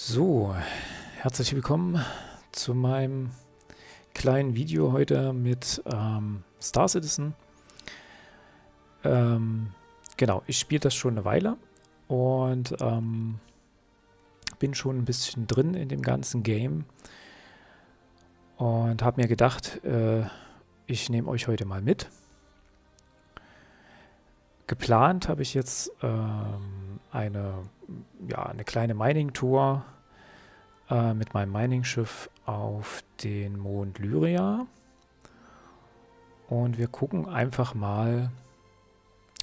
So, herzlich willkommen zu meinem kleinen Video heute mit Star Citizen. Genau, ich spiele das schon eine Weile und bin schon ein bisschen drin in dem ganzen Game und habe mir gedacht, ich nehme euch heute mal mit. Geplant habe ich jetzt eine kleine Mining-Tour mit meinem Mining-Schiff auf den Mond Lyria. Und wir gucken einfach mal,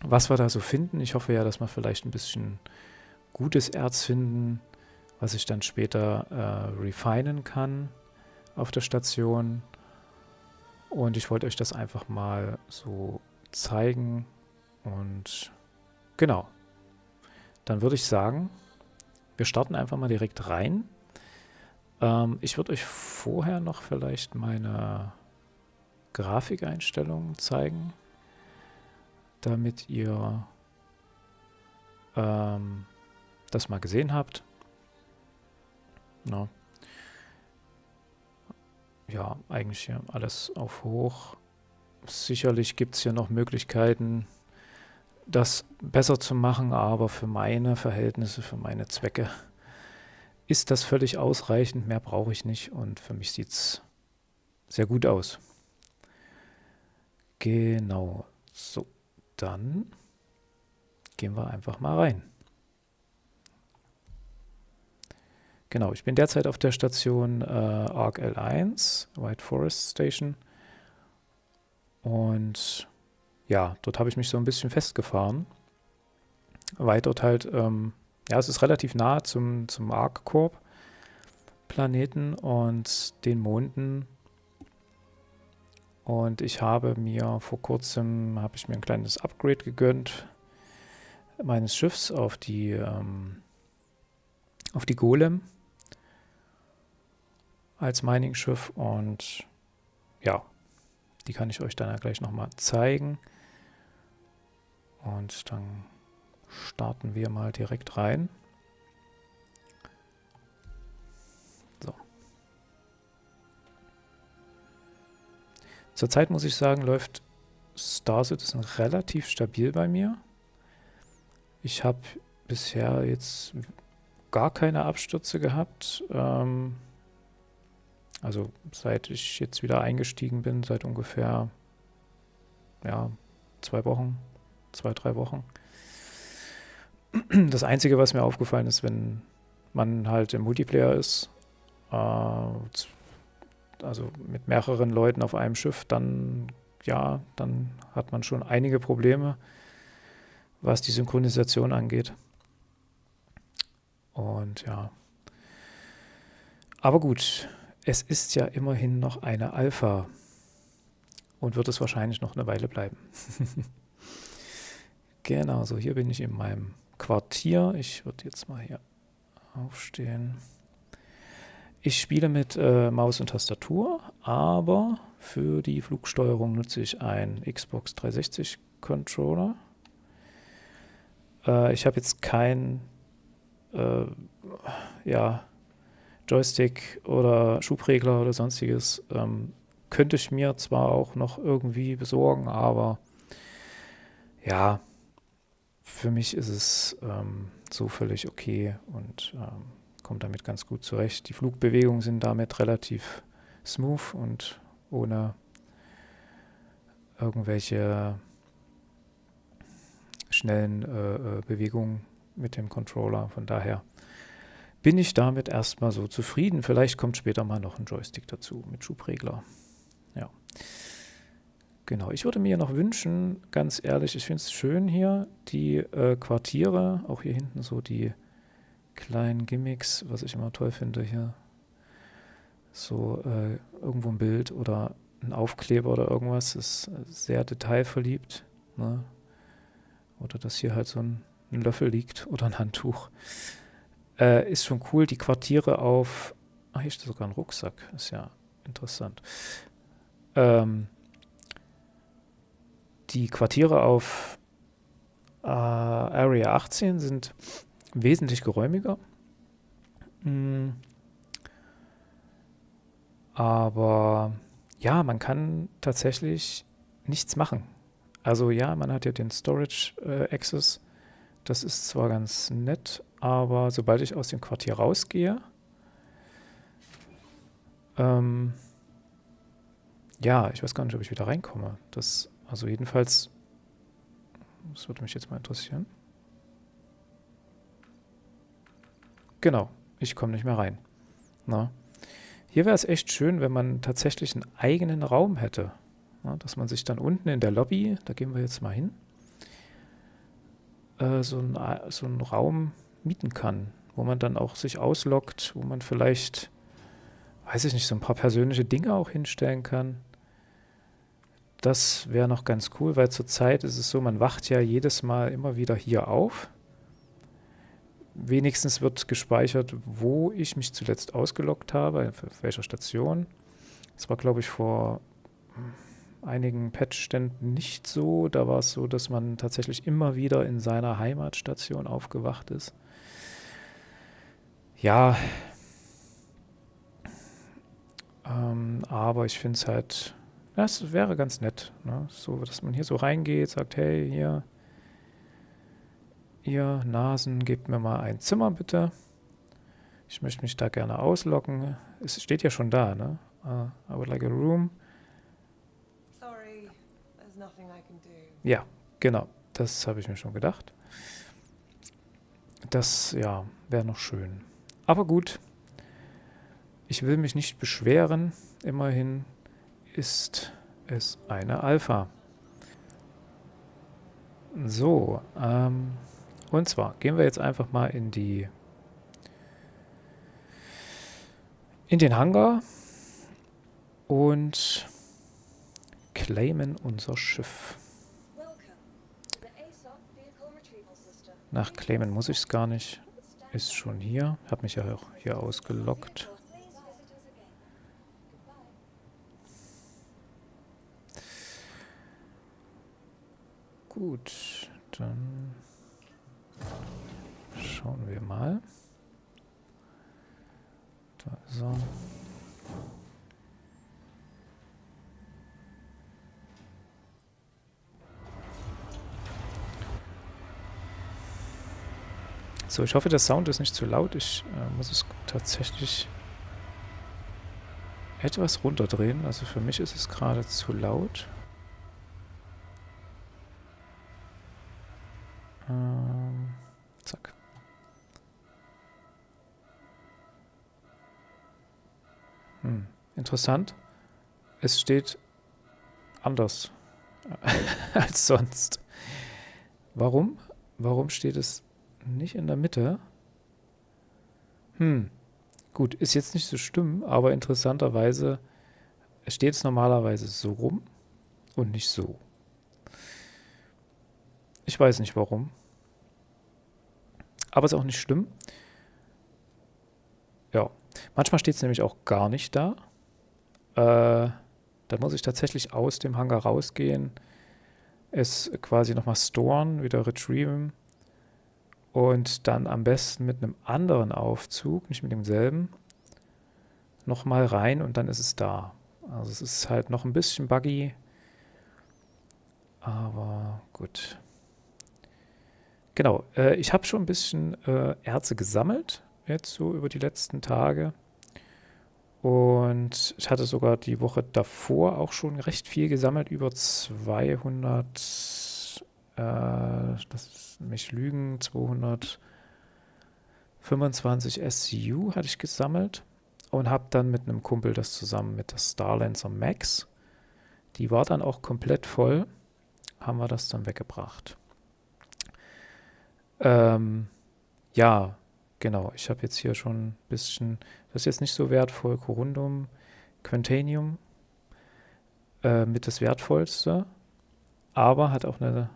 was wir da so finden. Ich hoffe ja, dass wir vielleicht ein bisschen gutes Erz finden, was ich dann später refinen kann auf der Station. Und ich wollte euch das einfach mal so zeigen. Und genau, dann würde ich sagen, wir starten einfach mal direkt rein. Ich würde euch vorher noch vielleicht meine Grafikeinstellungen zeigen, damit ihr das mal gesehen habt. No. Ja, eigentlich hier alles auf hoch. Sicherlich gibt es hier noch Möglichkeiten, das besser zu machen, aber für meine Verhältnisse, für meine Zwecke ist das völlig ausreichend. Mehr brauche ich nicht und für mich sieht es sehr gut aus. Genau, so, dann gehen wir einfach mal rein. Genau, ich bin derzeit auf der Station ARC L1, White Forest Station. Und ja, dort habe ich mich so ein bisschen festgefahren, weil dort halt, ja, es ist relativ nah zum ARC-Korb Planeten und den Monden. Und ich habe mir vor kurzem, ein kleines Upgrade gegönnt meines Schiffs auf die Golem als Mining-Schiff. Und ja, die kann ich euch dann ja gleich nochmal zeigen. Und dann starten wir mal direkt rein. So. Zurzeit muss ich sagen, läuft Star Citizen relativ stabil bei mir. Ich habe bisher jetzt gar keine Abstürze gehabt. Also seit ich jetzt wieder eingestiegen bin, seit ungefähr 2 Wochen, 3 Wochen. Das Einzige, was mir aufgefallen ist, wenn man halt im Multiplayer ist, also mit mehreren Leuten auf einem Schiff, dann hat man schon einige Probleme, was die Synchronisation angeht. Und ja. Aber gut, es ist ja immerhin noch eine Alpha und wird es wahrscheinlich noch eine Weile bleiben. Genau, so hier bin ich in meinem Quartier. Ich würde jetzt mal hier aufstehen. Ich spiele mit Maus und Tastatur, aber für die Flugsteuerung nutze ich einen Xbox 360 Controller. Ich habe jetzt kein Joystick oder Schubregler oder sonstiges. Könnte ich mir zwar auch noch irgendwie besorgen, aber ja, für mich ist es so völlig okay und kommt damit ganz gut zurecht. Die Flugbewegungen sind damit relativ smooth und ohne irgendwelche schnellen Bewegungen mit dem Controller. Von daher bin ich damit erstmal so zufrieden. Vielleicht kommt später mal noch ein Joystick dazu mit Schubregler. Ja. Genau, ich würde mir noch wünschen, ganz ehrlich, ich finde es schön hier, die Quartiere, auch hier hinten so die kleinen Gimmicks, was ich immer toll finde hier. So irgendwo ein Bild oder ein Aufkleber oder irgendwas, ist sehr detailverliebt. Ne? Oder dass hier halt so ein Löffel liegt oder ein Handtuch. Ist schon cool, die Quartiere auf... Ach, hier steht sogar ein Rucksack, ist ja interessant. Die Quartiere auf Area 18 sind wesentlich geräumiger. Mm, aber ja, man kann tatsächlich nichts machen. Also ja, man hat ja den Storage Access. Das ist zwar ganz nett, aber sobald ich aus dem Quartier rausgehe, ähm, ja, ich weiß gar nicht, ob ich wieder reinkomme. Also jedenfalls, das würde mich jetzt mal interessieren. Genau, ich komme nicht mehr rein. Na? Hier wäre es echt schön, wenn man tatsächlich einen eigenen Raum hätte. Na, dass man sich dann unten in der Lobby, da gehen wir jetzt mal hin, so einen Raum mieten kann, wo man dann auch sich ausloggt, wo man vielleicht, weiß ich nicht, so ein paar persönliche Dinge auch hinstellen kann. Das wäre noch ganz cool, weil zurzeit ist es so, man wacht ja jedes Mal immer wieder hier auf. Wenigstens wird gespeichert, wo ich mich zuletzt ausgeloggt habe, auf welcher Station. Das war, glaube ich, vor einigen Patchständen nicht so. Da war es so, dass man tatsächlich immer wieder in seiner Heimatstation aufgewacht ist. Ja, aber ich finde es halt, ja, es wäre ganz nett, ne? So, dass man hier so reingeht, sagt, hey, hier, ihr Nasen, gebt mir mal ein Zimmer bitte. Ich möchte mich da gerne ausloggen. Es steht ja schon da, ne? I would like a room. Sorry, there's nothing I can do. Ja, genau. Das habe ich mir schon gedacht. Das, ja, wäre noch schön. Aber gut, ich will mich nicht beschweren. Immerhin ist es eine Alpha. So, und zwar gehen wir jetzt einfach mal in den Hangar und claimen unser Schiff. Nach claimen muss ich es gar nicht. Ist schon hier. Habe mich ja auch hier ausgeloggt. Gut, dann schauen wir mal. Da ist er. So, ich hoffe, der Sound ist nicht zu laut. Ich muss es tatsächlich etwas runterdrehen. Also für mich ist es gerade zu laut. Zack. Interessant. Es steht anders als sonst. Warum? Warum steht es nicht in der Mitte? Gut, ist jetzt nicht so schlimm, aber interessanterweise steht es normalerweise so rum und nicht so. Ich weiß nicht warum. Aber ist auch nicht schlimm. Ja. Manchmal steht es nämlich auch gar nicht da. Dann muss ich tatsächlich aus dem Hangar rausgehen, es quasi nochmal storen, wieder retrieven und dann am besten mit einem anderen Aufzug, nicht mit demselben, nochmal rein und dann ist es da. Also es ist halt noch ein bisschen buggy, aber gut. Genau, ich habe schon ein bisschen Erze gesammelt, jetzt so über die letzten Tage. Und ich hatte sogar die Woche davor auch schon recht viel gesammelt, über 200, das mich lügen, 225 SCU hatte ich gesammelt und habe dann mit einem Kumpel das zusammen mit der Starlancer Max, die war dann auch komplett voll, haben wir das dann weggebracht. Ja, genau, ich habe jetzt hier schon ein bisschen, das ist jetzt nicht so wertvoll, Corundum, Quantanium mit das wertvollste, aber hat auch einen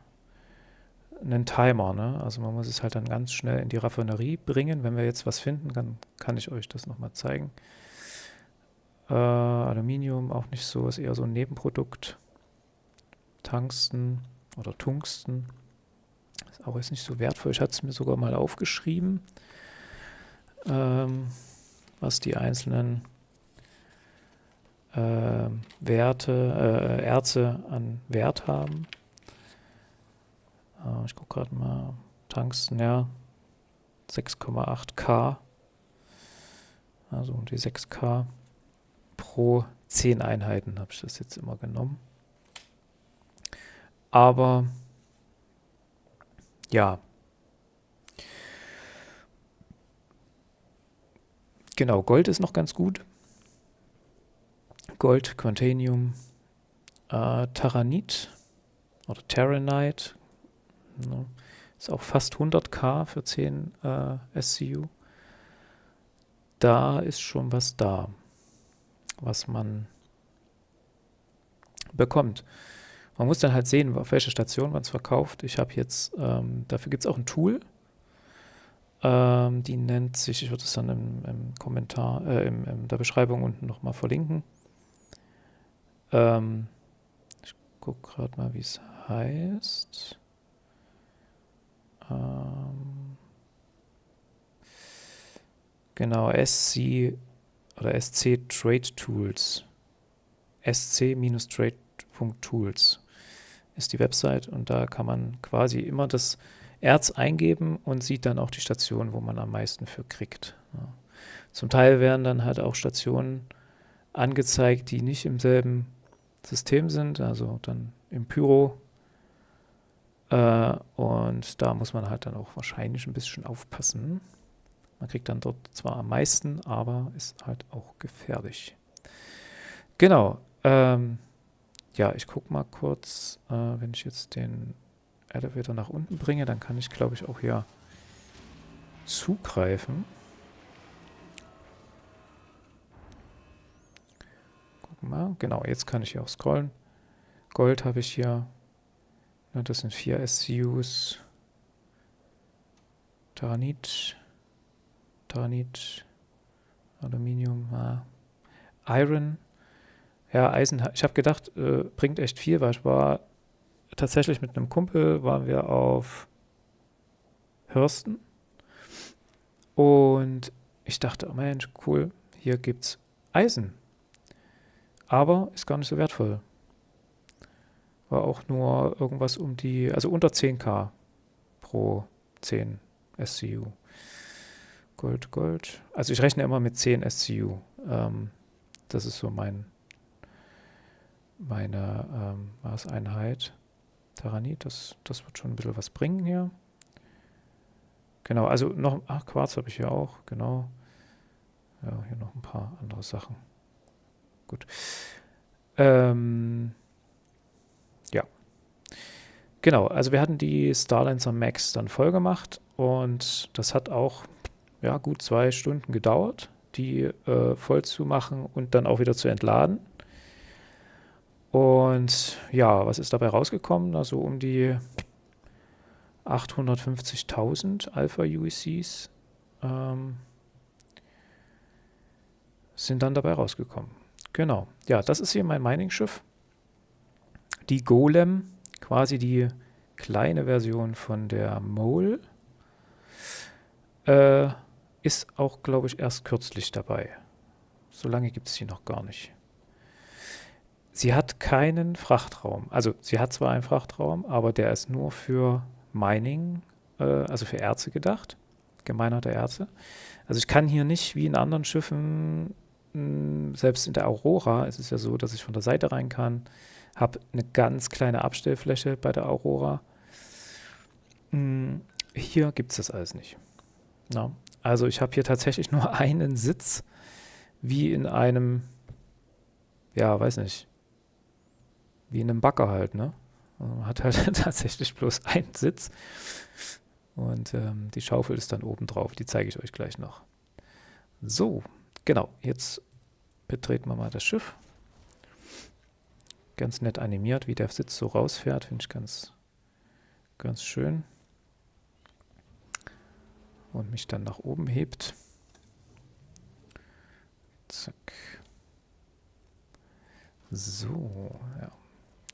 Timer, ne? Also man muss es halt dann ganz schnell in die Raffinerie bringen. Wenn wir jetzt was finden, dann kann ich euch das nochmal zeigen. Aluminium auch nicht so, ist eher so ein Nebenprodukt. Tungsten oder Tungsten ist auch jetzt nicht so wertvoll. Ich hatte es mir sogar mal aufgeschrieben. was die einzelnen Erze an Wert haben. Ich gucke gerade mal. Tungsten, ja. 6,8 K. Also um die 6 K pro 10 Einheiten habe ich das jetzt immer genommen. Aber ja. Genau, Gold ist noch ganz gut. Gold, Quantanium, Taranit oder Taranite. Ne, ist auch fast 100k für 10 SCU. Da ist schon was da, was man bekommt. Man muss dann halt sehen, auf welche Station man es verkauft. Ich habe jetzt, dafür gibt es auch ein Tool. Die nennt sich, ich würde es dann im Kommentar, in der Beschreibung unten nochmal verlinken. Ich gucke gerade mal, wie es heißt. Genau, SC oder SC Trade Tools. sc-trade.tools ist die Website und da kann man quasi immer das Erz eingeben und sieht dann auch die Station, wo man am meisten für kriegt. Ja. Zum Teil werden dann halt auch Stationen angezeigt, die nicht im selben System sind, also dann im Pyro. Und da muss man halt dann auch wahrscheinlich ein bisschen aufpassen. Man kriegt dann dort zwar am meisten, aber ist halt auch gefährlich. Genau. Ja, ich gucke mal kurz, wenn ich jetzt den Elevator nach unten bringe, dann kann ich, glaube ich, auch hier zugreifen. Gucken wir mal. Genau, jetzt kann ich hier auch scrollen. Gold habe ich hier. Ja, das sind 4 SCUs. Taranit, Aluminium, Iron. Ja, Eisen, ich habe gedacht, bringt echt viel, weil ich war tatsächlich mit einem Kumpel, waren wir auf Hürsten und ich dachte, oh Mensch, cool, hier gibt's Eisen, aber ist gar nicht so wertvoll. War auch nur irgendwas also unter 10k pro 10 SCU. Gold. Also ich rechne immer mit 10 SCU. Das ist so meine Maßeinheit. Taranit, das wird schon ein bisschen was bringen hier. Genau, also noch, Quarz habe ich hier auch, genau. Ja, hier noch ein paar andere Sachen. Gut. Ja. Genau, also wir hatten die Starlancer Max dann voll gemacht und das hat auch gut 2 Stunden gedauert, die voll zu machen und dann auch wieder zu entladen. Und ja, was ist dabei rausgekommen? Also um die 850.000 Alpha-UECs sind dann dabei rausgekommen. Genau. Ja, das ist hier mein Mining-Schiff. Die Golem, quasi die kleine Version von der Mole, ist auch, glaube ich, erst kürzlich dabei. So lange gibt es sie noch gar nicht. Sie hat keinen Frachtraum. Also sie hat zwar einen Frachtraum, aber der ist nur für Mining, also für Erze gedacht. Gemeinerte Erze. Also ich kann hier nicht wie in anderen Schiffen, selbst in der Aurora ist es ja so, dass ich von der Seite rein kann. Habe eine ganz kleine Abstellfläche bei der Aurora. Hier gibt es das alles nicht. Na, also ich habe hier tatsächlich nur einen Sitz, wie in einem, ja, weiß nicht, wie in einem Bagger halt, ne? Man hat halt tatsächlich bloß einen Sitz und die Schaufel ist dann oben drauf. Die zeige ich euch gleich noch. So, genau, jetzt betreten wir mal das Schiff. Ganz nett animiert, wie der Sitz so rausfährt, finde ich ganz schön. Und mich dann nach oben hebt. Zack. So, ja.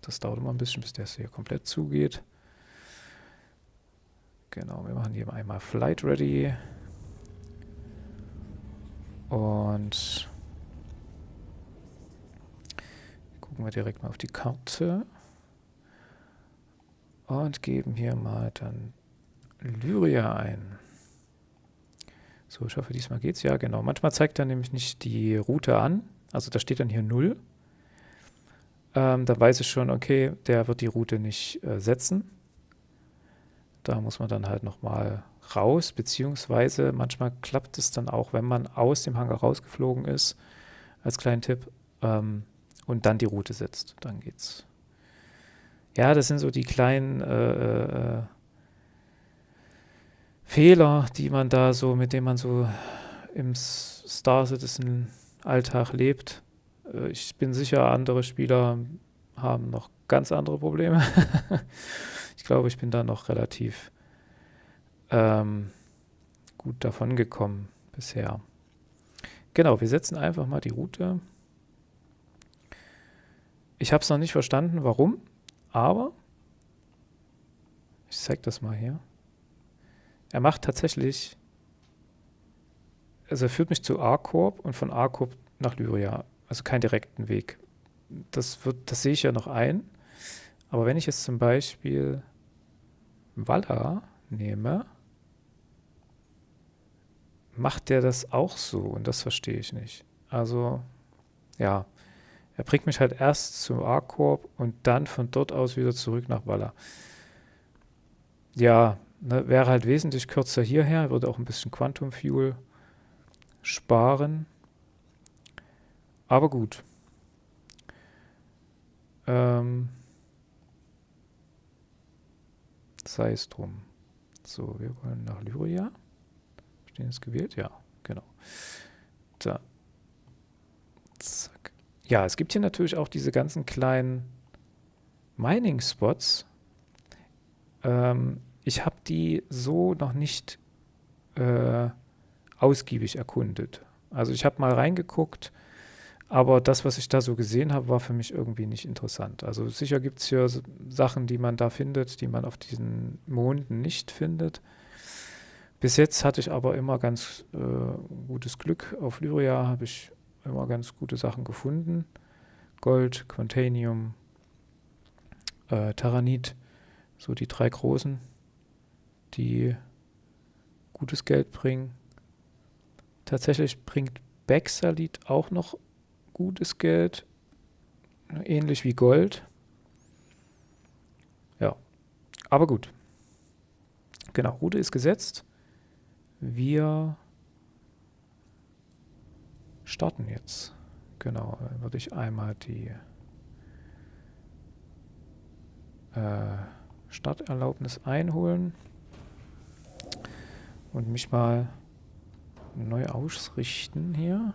Das dauert immer ein bisschen, bis der hier komplett zugeht. Genau, wir machen hier einmal Flight Ready. Und gucken wir direkt mal auf die Karte und geben hier mal dann Lyria ein. So, ich hoffe, diesmal geht's. Ja, genau. Manchmal zeigt er nämlich nicht die Route an. Also da steht dann hier 0. Da weiß ich schon, okay, der wird die Route nicht setzen. Da muss man dann halt nochmal raus, beziehungsweise manchmal klappt es dann auch, wenn man aus dem Hangar rausgeflogen ist, als kleinen Tipp, und dann die Route setzt. Dann geht's. Ja, das sind so die kleinen Fehler, die man da so, mit denen man so im Star Citizen Alltag lebt. Ich bin sicher, andere Spieler haben noch ganz andere Probleme. Ich glaube, ich bin da noch relativ gut davon gekommen bisher. Genau, wir setzen einfach mal die Route. Ich habe es noch nicht verstanden, warum, aber ich zeige das mal hier. Er macht tatsächlich, also er führt mich zu A-Corp und von A-Corp nach Lyria. Also keinen direkten Weg. Das sehe ich ja noch ein. Aber wenn ich jetzt zum Beispiel Valar nehme, macht der das auch so und das verstehe ich nicht. Also, ja, er bringt mich halt erst zu A-Corp und dann von dort aus wieder zurück nach Valar. Ja, ne, wäre halt wesentlich kürzer hierher, würde auch ein bisschen Quantum Fuel sparen. Aber gut. Sei es drum. So, wir wollen nach Lyria. Stehen es gewählt? Ja, genau. Da. Zack. Ja, es gibt hier natürlich auch diese ganzen kleinen Mining-Spots. Ich habe die so noch nicht ausgiebig erkundet. Also ich habe mal reingeguckt, aber das, was ich da so gesehen habe, war für mich irgendwie nicht interessant. Also sicher gibt es hier Sachen, die man da findet, die man auf diesen Monden nicht findet. Bis jetzt hatte ich aber immer ganz gutes Glück. Auf Lyria habe ich immer ganz gute Sachen gefunden. Gold, Quantanium, Terranit, so die 3 großen, die gutes Geld bringen. Tatsächlich bringt Bexalit auch noch gutes Geld, ähnlich wie Gold. Ja, aber gut. Genau, Route ist gesetzt. Wir starten jetzt. Genau, dann würde ich einmal die Starterlaubnis einholen und mich mal neu ausrichten hier.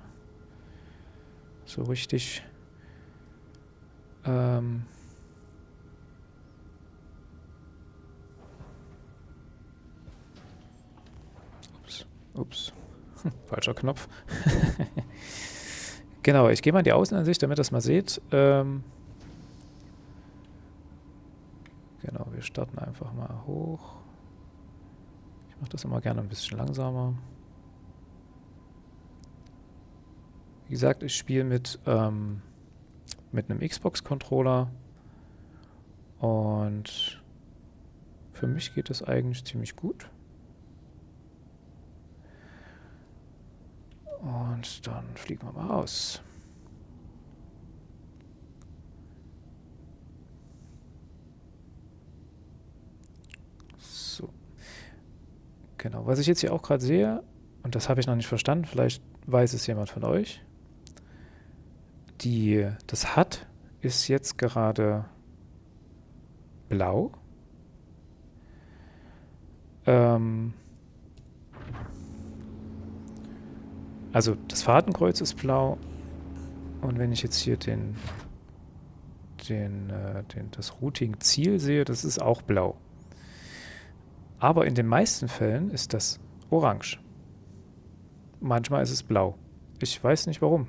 So richtig ups, falscher Knopf. Genau, ich gehe mal in die Außenansicht, damit ihr das mal seht. Genau, wir starten einfach mal hoch. Ich mache das immer gerne ein bisschen langsamer. Wie gesagt, ich spiele mit einem Xbox-Controller und für mich geht das eigentlich ziemlich gut. Und dann fliegen wir mal raus. So. Genau, was ich jetzt hier auch gerade sehe, und das habe ich noch nicht verstanden, vielleicht weiß es jemand von euch. Das HUD ist jetzt gerade blau. Also das Fahrtenkreuz ist blau und wenn ich jetzt hier das Routing-Ziel sehe, das ist auch blau. Aber in den meisten Fällen ist das orange. Manchmal ist es blau. Ich weiß nicht warum.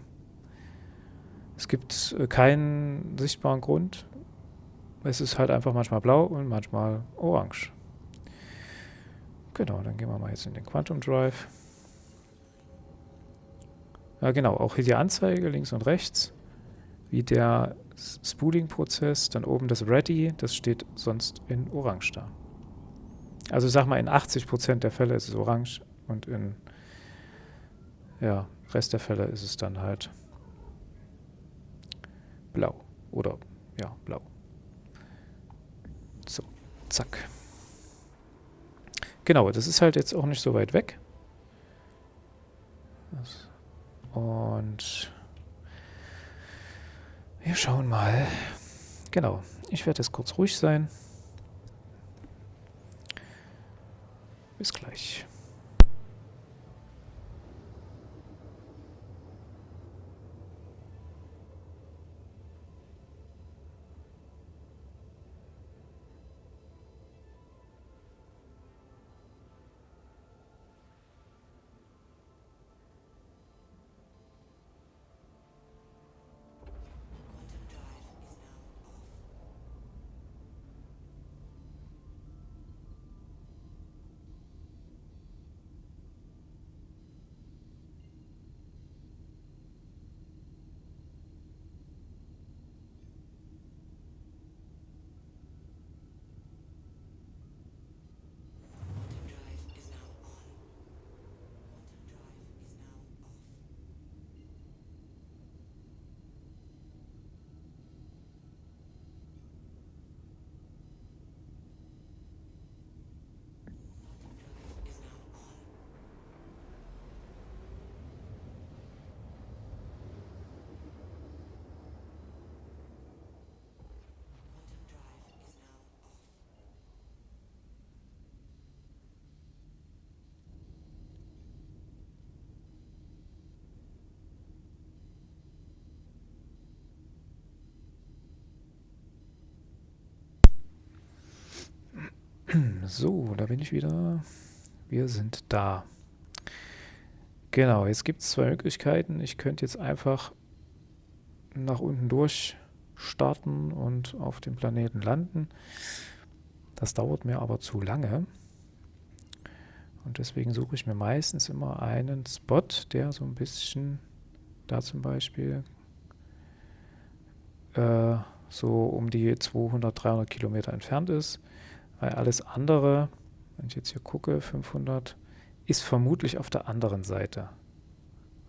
Es gibt keinen sichtbaren Grund. Es ist halt einfach manchmal blau und manchmal orange. Genau, dann gehen wir mal jetzt in den Quantum Drive. Ja, genau, auch hier die Anzeige links und rechts, wie der Spooling-Prozess, dann oben das Ready, das steht sonst in Orange da. Also sag mal, in 80% der Fälle ist es orange und in Rest der Fälle ist es dann halt blau. Oder ja, blau. So, zack. Genau, das ist halt jetzt auch nicht so weit weg. Und wir schauen mal. Genau, ich werde jetzt kurz ruhig sein. Bis gleich. So, da bin ich wieder. Wir sind da. Genau, jetzt gibt es zwei Möglichkeiten. Ich könnte jetzt einfach nach unten durch starten und auf dem Planeten landen. Das dauert mir aber zu lange. Und deswegen suche ich mir meistens immer einen Spot, der so ein bisschen, da zum Beispiel, so um die 200, 300 Kilometer entfernt ist. Weil alles andere, wenn ich jetzt hier gucke, 500, ist vermutlich auf der anderen Seite.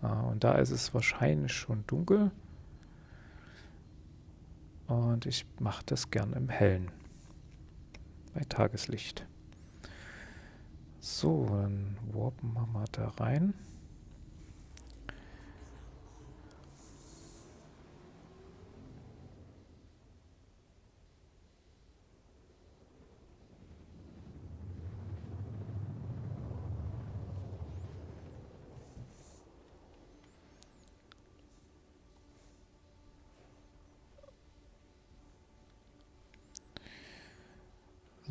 Und da ist es wahrscheinlich schon dunkel. Und ich mache das gern im Hellen, bei Tageslicht. So, dann warpen wir mal da rein.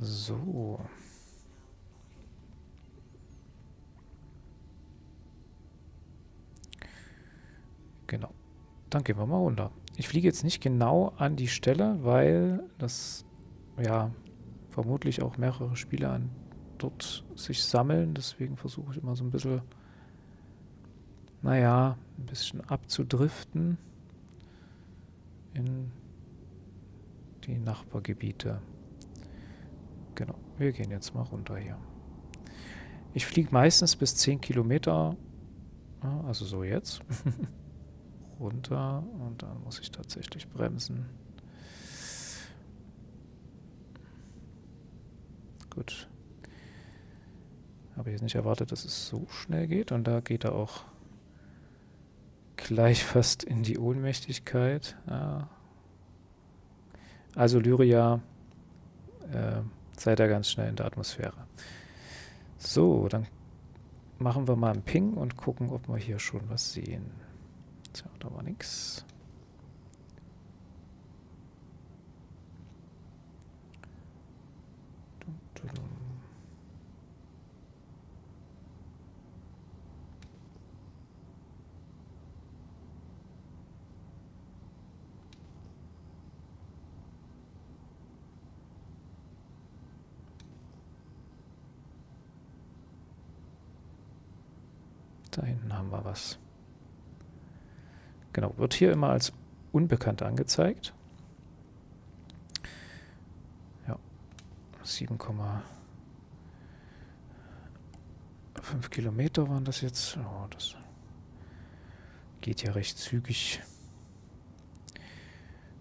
So. Genau. Dann gehen wir mal runter. Ich fliege jetzt nicht genau an die Stelle, weil das ja vermutlich auch mehrere Spieler dort sich sammeln. Deswegen versuche ich immer so ein bisschen, naja, ein bisschen abzudriften in die Nachbargebiete. Genau, wir gehen jetzt mal runter hier. Ich fliege meistens bis 10 Kilometer, also so jetzt, runter und dann muss ich tatsächlich bremsen. Gut. Habe ich jetzt nicht erwartet, dass es so schnell geht und da geht er auch gleich fast in die Ohnmächtigkeit. Ja. Also Lyria, seid ihr ganz schnell in der Atmosphäre. So, dann machen wir mal einen Ping und gucken, ob wir hier schon was sehen. Tja, da war nichts. Da hinten haben wir was. Genau, wird hier immer als unbekannt angezeigt. Ja, 7,5 Kilometer waren das jetzt. Oh, das geht ja recht zügig.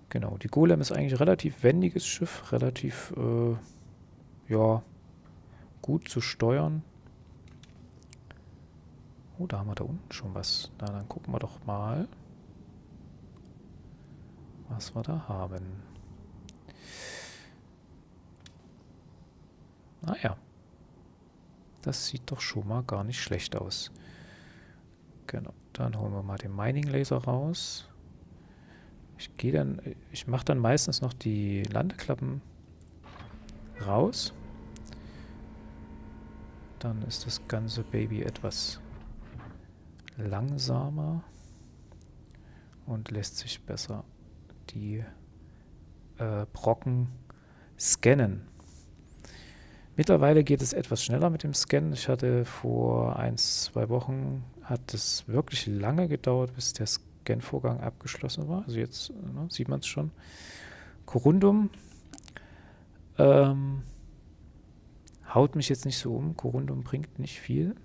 Genau, die Golem ist eigentlich ein relativ wendiges Schiff, relativ, ja, gut zu steuern. Oh, da haben wir da unten schon was. Na, dann gucken wir doch mal, was wir da haben. Naja, das sieht doch schon mal gar nicht schlecht aus. Genau, dann holen wir mal den Mining Laser raus. Ich mache dann meistens noch die Landeklappen raus. Dann ist das ganze Baby etwas langsamer und lässt sich besser die Brocken scannen. Mittlerweile geht es etwas schneller mit dem Scannen. Ich hatte vor 1-2 Wochen, hat es wirklich lange gedauert, bis der Scan-Vorgang abgeschlossen war. Also jetzt sieht man es schon. Corundum haut mich jetzt nicht so um. Corundum bringt nicht viel.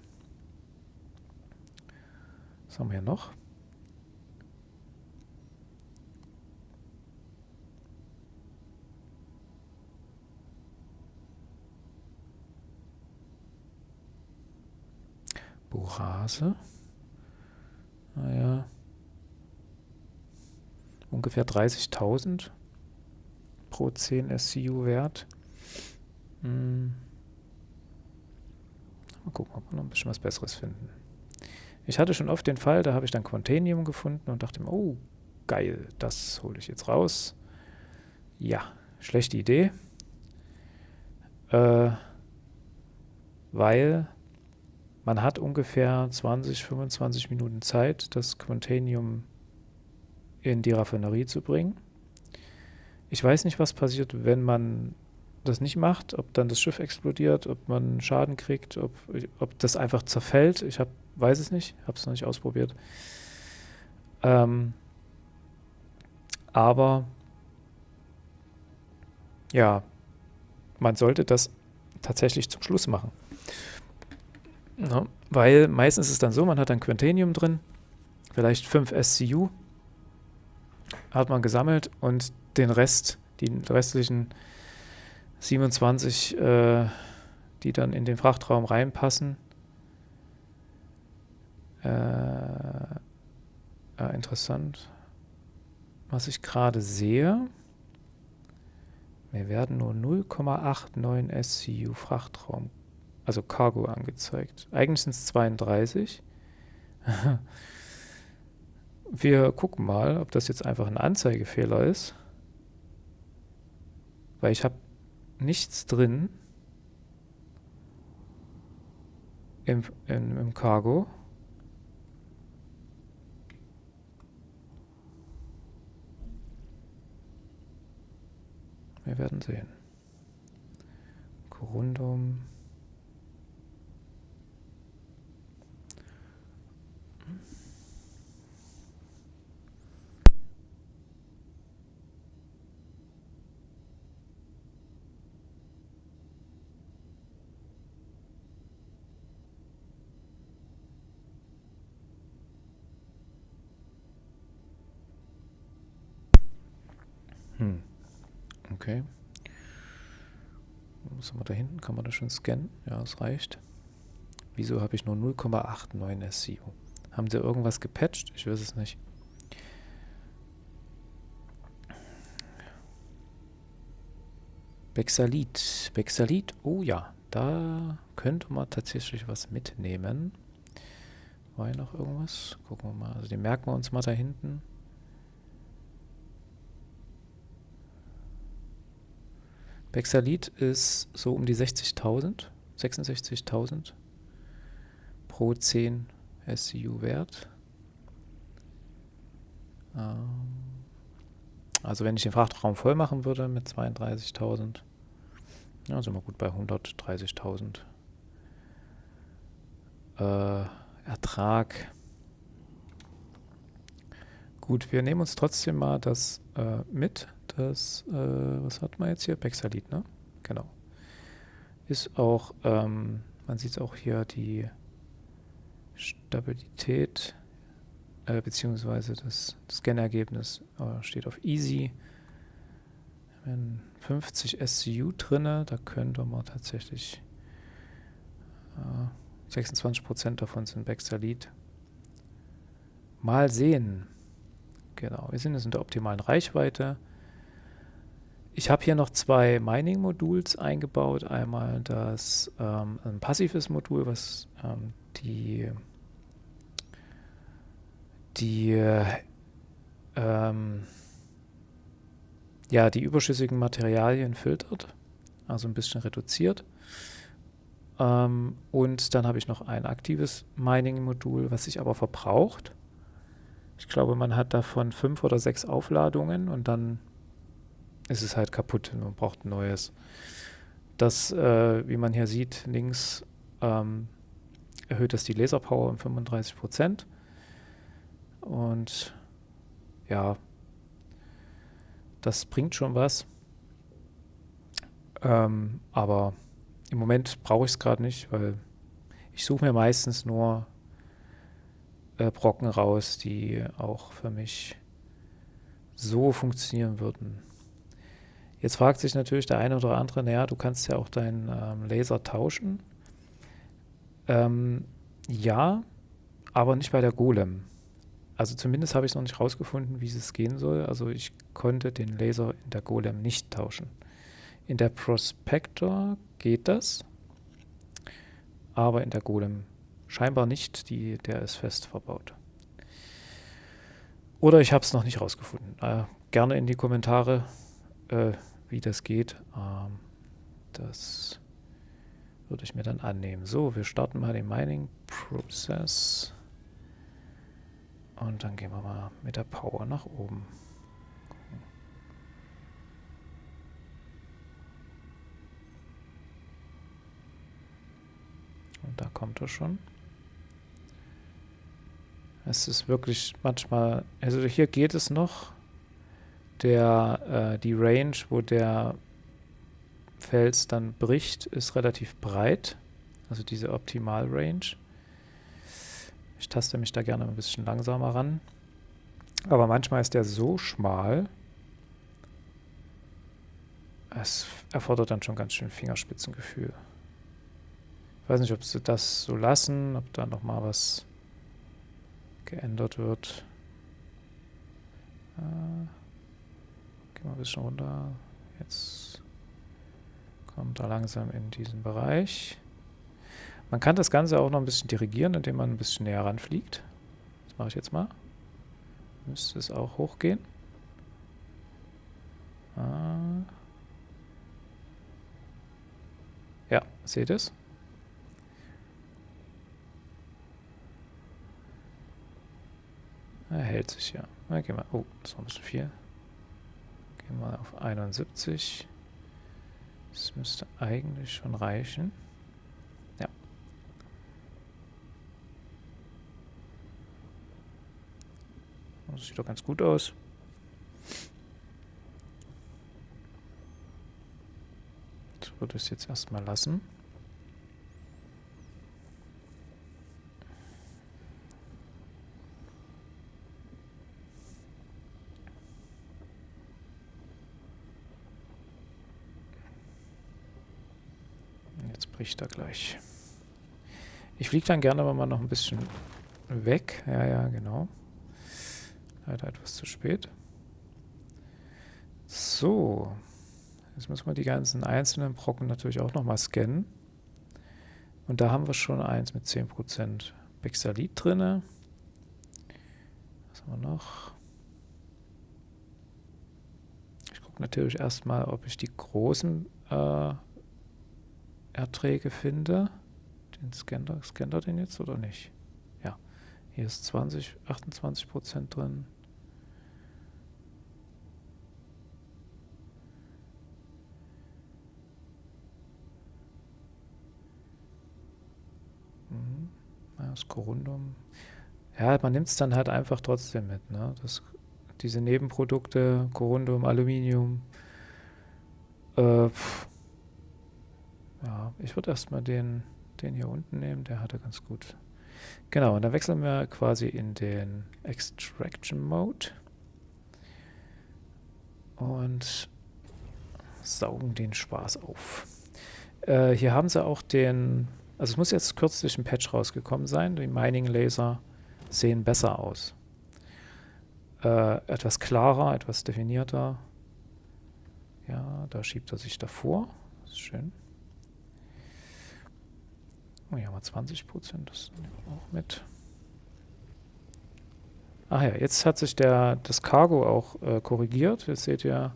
Was haben wir hier noch? Borase. Naja. Ungefähr 30.000 pro 10 SCU Wert. Mal gucken, ob wir noch ein bisschen was Besseres finden. Ich hatte schon oft den Fall, da habe ich dann Quantanium gefunden und dachte mir, oh, geil, das hole ich jetzt raus. Ja, schlechte Idee. Weil man hat ungefähr 20-25 Minuten Zeit, das Quantanium in die Raffinerie zu bringen. Ich weiß nicht, was passiert, wenn man das nicht macht, ob dann das Schiff explodiert, ob man Schaden kriegt, ob das einfach zerfällt. Ich weiß es nicht, habe es noch nicht ausprobiert. Aber ja, man sollte das tatsächlich zum Schluss machen. Ja, weil meistens ist es dann so, man hat dann Quantanium drin, vielleicht 5 SCU hat man gesammelt und den Rest, die restlichen 27, die dann in den Frachtraum reinpassen. Interessant. Was ich gerade sehe, mir werden nur 0,89 SCU Frachtraum, also Cargo, angezeigt. Eigentlich sind es 32. Wir gucken mal, ob das jetzt einfach ein Anzeigefehler ist. Weil ich habe nichts drin im Cargo. Wir werden sehen. Corundum. Okay. Was haben wir da hinten? Kann man das schon scannen? Ja, das reicht. Wieso habe ich nur 0,89 SCU? Haben sie irgendwas gepatcht? Ich weiß es nicht. Bexalit. Bexalit, oh ja, da könnte man tatsächlich was mitnehmen. War hier noch irgendwas? Gucken wir mal. Also den merken wir uns mal da hinten. Bexalit ist so um die 60.000, 66.000 pro 10 SCU Wert. Also wenn ich den Frachtraum voll machen würde mit 32.000, ja, sind wir gut bei 130.000 Ertrag. Gut, wir nehmen uns trotzdem mal das mit. Das, was hat man jetzt hier? Bexalit, ne? Genau. Ist auch, man sieht auch hier die Stabilität, beziehungsweise das Scannergebnis steht auf Easy. Wir haben 50 SCU drinne, da könnte man tatsächlich 26% davon sind Bexalit. Mal sehen. Genau, wir sind jetzt in der optimalen Reichweite. Ich habe hier noch 2 Mining-Moduls eingebaut. Einmal das ein passives Modul, was die überschüssigen Materialien filtert, also ein bisschen reduziert. Und dann habe ich noch ein aktives Mining-Modul, was sich aber verbraucht. Ich glaube, man hat davon 5 oder 6 Aufladungen und dann ist es halt kaputt und man braucht ein neues. Das, wie man hier sieht, links erhöht das die Laserpower um 35%. Und ja, das bringt schon was. Aber im Moment brauche ich es gerade nicht, weil ich suche mir meistens nur Brocken raus, die auch für mich so funktionieren würden. Jetzt fragt sich natürlich der eine oder andere, naja, du kannst ja auch deinen Laser tauschen. Ja, aber nicht bei der Golem. Also zumindest habe ich noch nicht rausgefunden, wie es gehen soll. Also ich konnte den Laser in der Golem nicht tauschen. In der Prospector geht das, aber in der Golem scheinbar nicht. Der ist fest verbaut. Oder ich habe es noch nicht rausgefunden. Gerne in die Kommentare, wie das geht. Das würde ich mir dann annehmen. So, wir starten mal den Mining-Prozess. Und dann gehen wir mal mit der Power nach oben. Und da kommt er schon. Es ist wirklich manchmal, also hier geht es noch. Die Range, wo der Fels dann bricht, ist relativ breit. Also diese Optimal-Range. Ich taste mich da gerne ein bisschen langsamer ran. Aber manchmal ist der so schmal, es erfordert dann schon ganz schön Fingerspitzengefühl. Ich weiß nicht, ob sie das so lassen, ob da nochmal was geändert wird. Gehen wir ein bisschen runter. Jetzt kommt er langsam in diesen Bereich. Man kann das Ganze auch noch ein bisschen dirigieren, indem man ein bisschen näher ranfliegt. Das mache ich jetzt mal. Müsste es auch hochgehen. Ja, seht ihr es? Er hält sich ja. Gehen wir. Oh, das war ein bisschen viel. Gehen wir auf 71. Das müsste eigentlich schon reichen. Ja. Das sieht doch ganz gut aus. Das würde ich jetzt erstmal lassen. Jetzt bricht er gleich. Ich fliege dann gerne aber mal noch ein bisschen weg. Ja, genau. Leider etwas zu spät. So. Jetzt müssen wir die ganzen einzelnen Brocken natürlich auch nochmal scannen. Und da haben wir schon eins mit 10% Bexalit drin. Was haben wir noch? Ich gucke natürlich erstmal, ob ich die großen Erträge finde. Den scannt er den jetzt oder nicht? Ja, hier ist 28% drin. Das Corundum. Ja, man nimmt es dann halt einfach trotzdem mit. Ne? Das diese Nebenprodukte, Corundum, Aluminium. Ja, ich würde erstmal den hier unten nehmen, der hatte ganz gut. Genau, und dann wechseln wir quasi in den Extraction Mode und saugen den Spaß auf. Hier haben sie auch also es muss jetzt kürzlich ein Patch rausgekommen sein, die Mining Laser sehen besser aus. Etwas klarer, etwas definierter. Ja, da schiebt er sich davor. Das ist schön. Oh, hier haben wir 20%, das nehmen wir auch mit. Ach ja, jetzt hat sich das Cargo auch korrigiert. Jetzt seht ihr,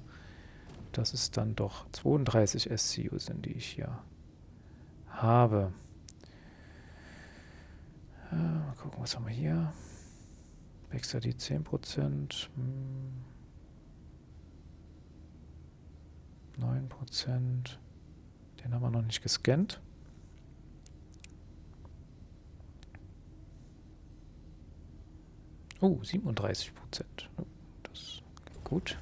dass es dann doch 32 SCU sind, die ich hier habe. Mal gucken, was haben wir hier? Wechsel die 10%. 9%. Den haben wir noch nicht gescannt. Oh, 37%. Das ist gut.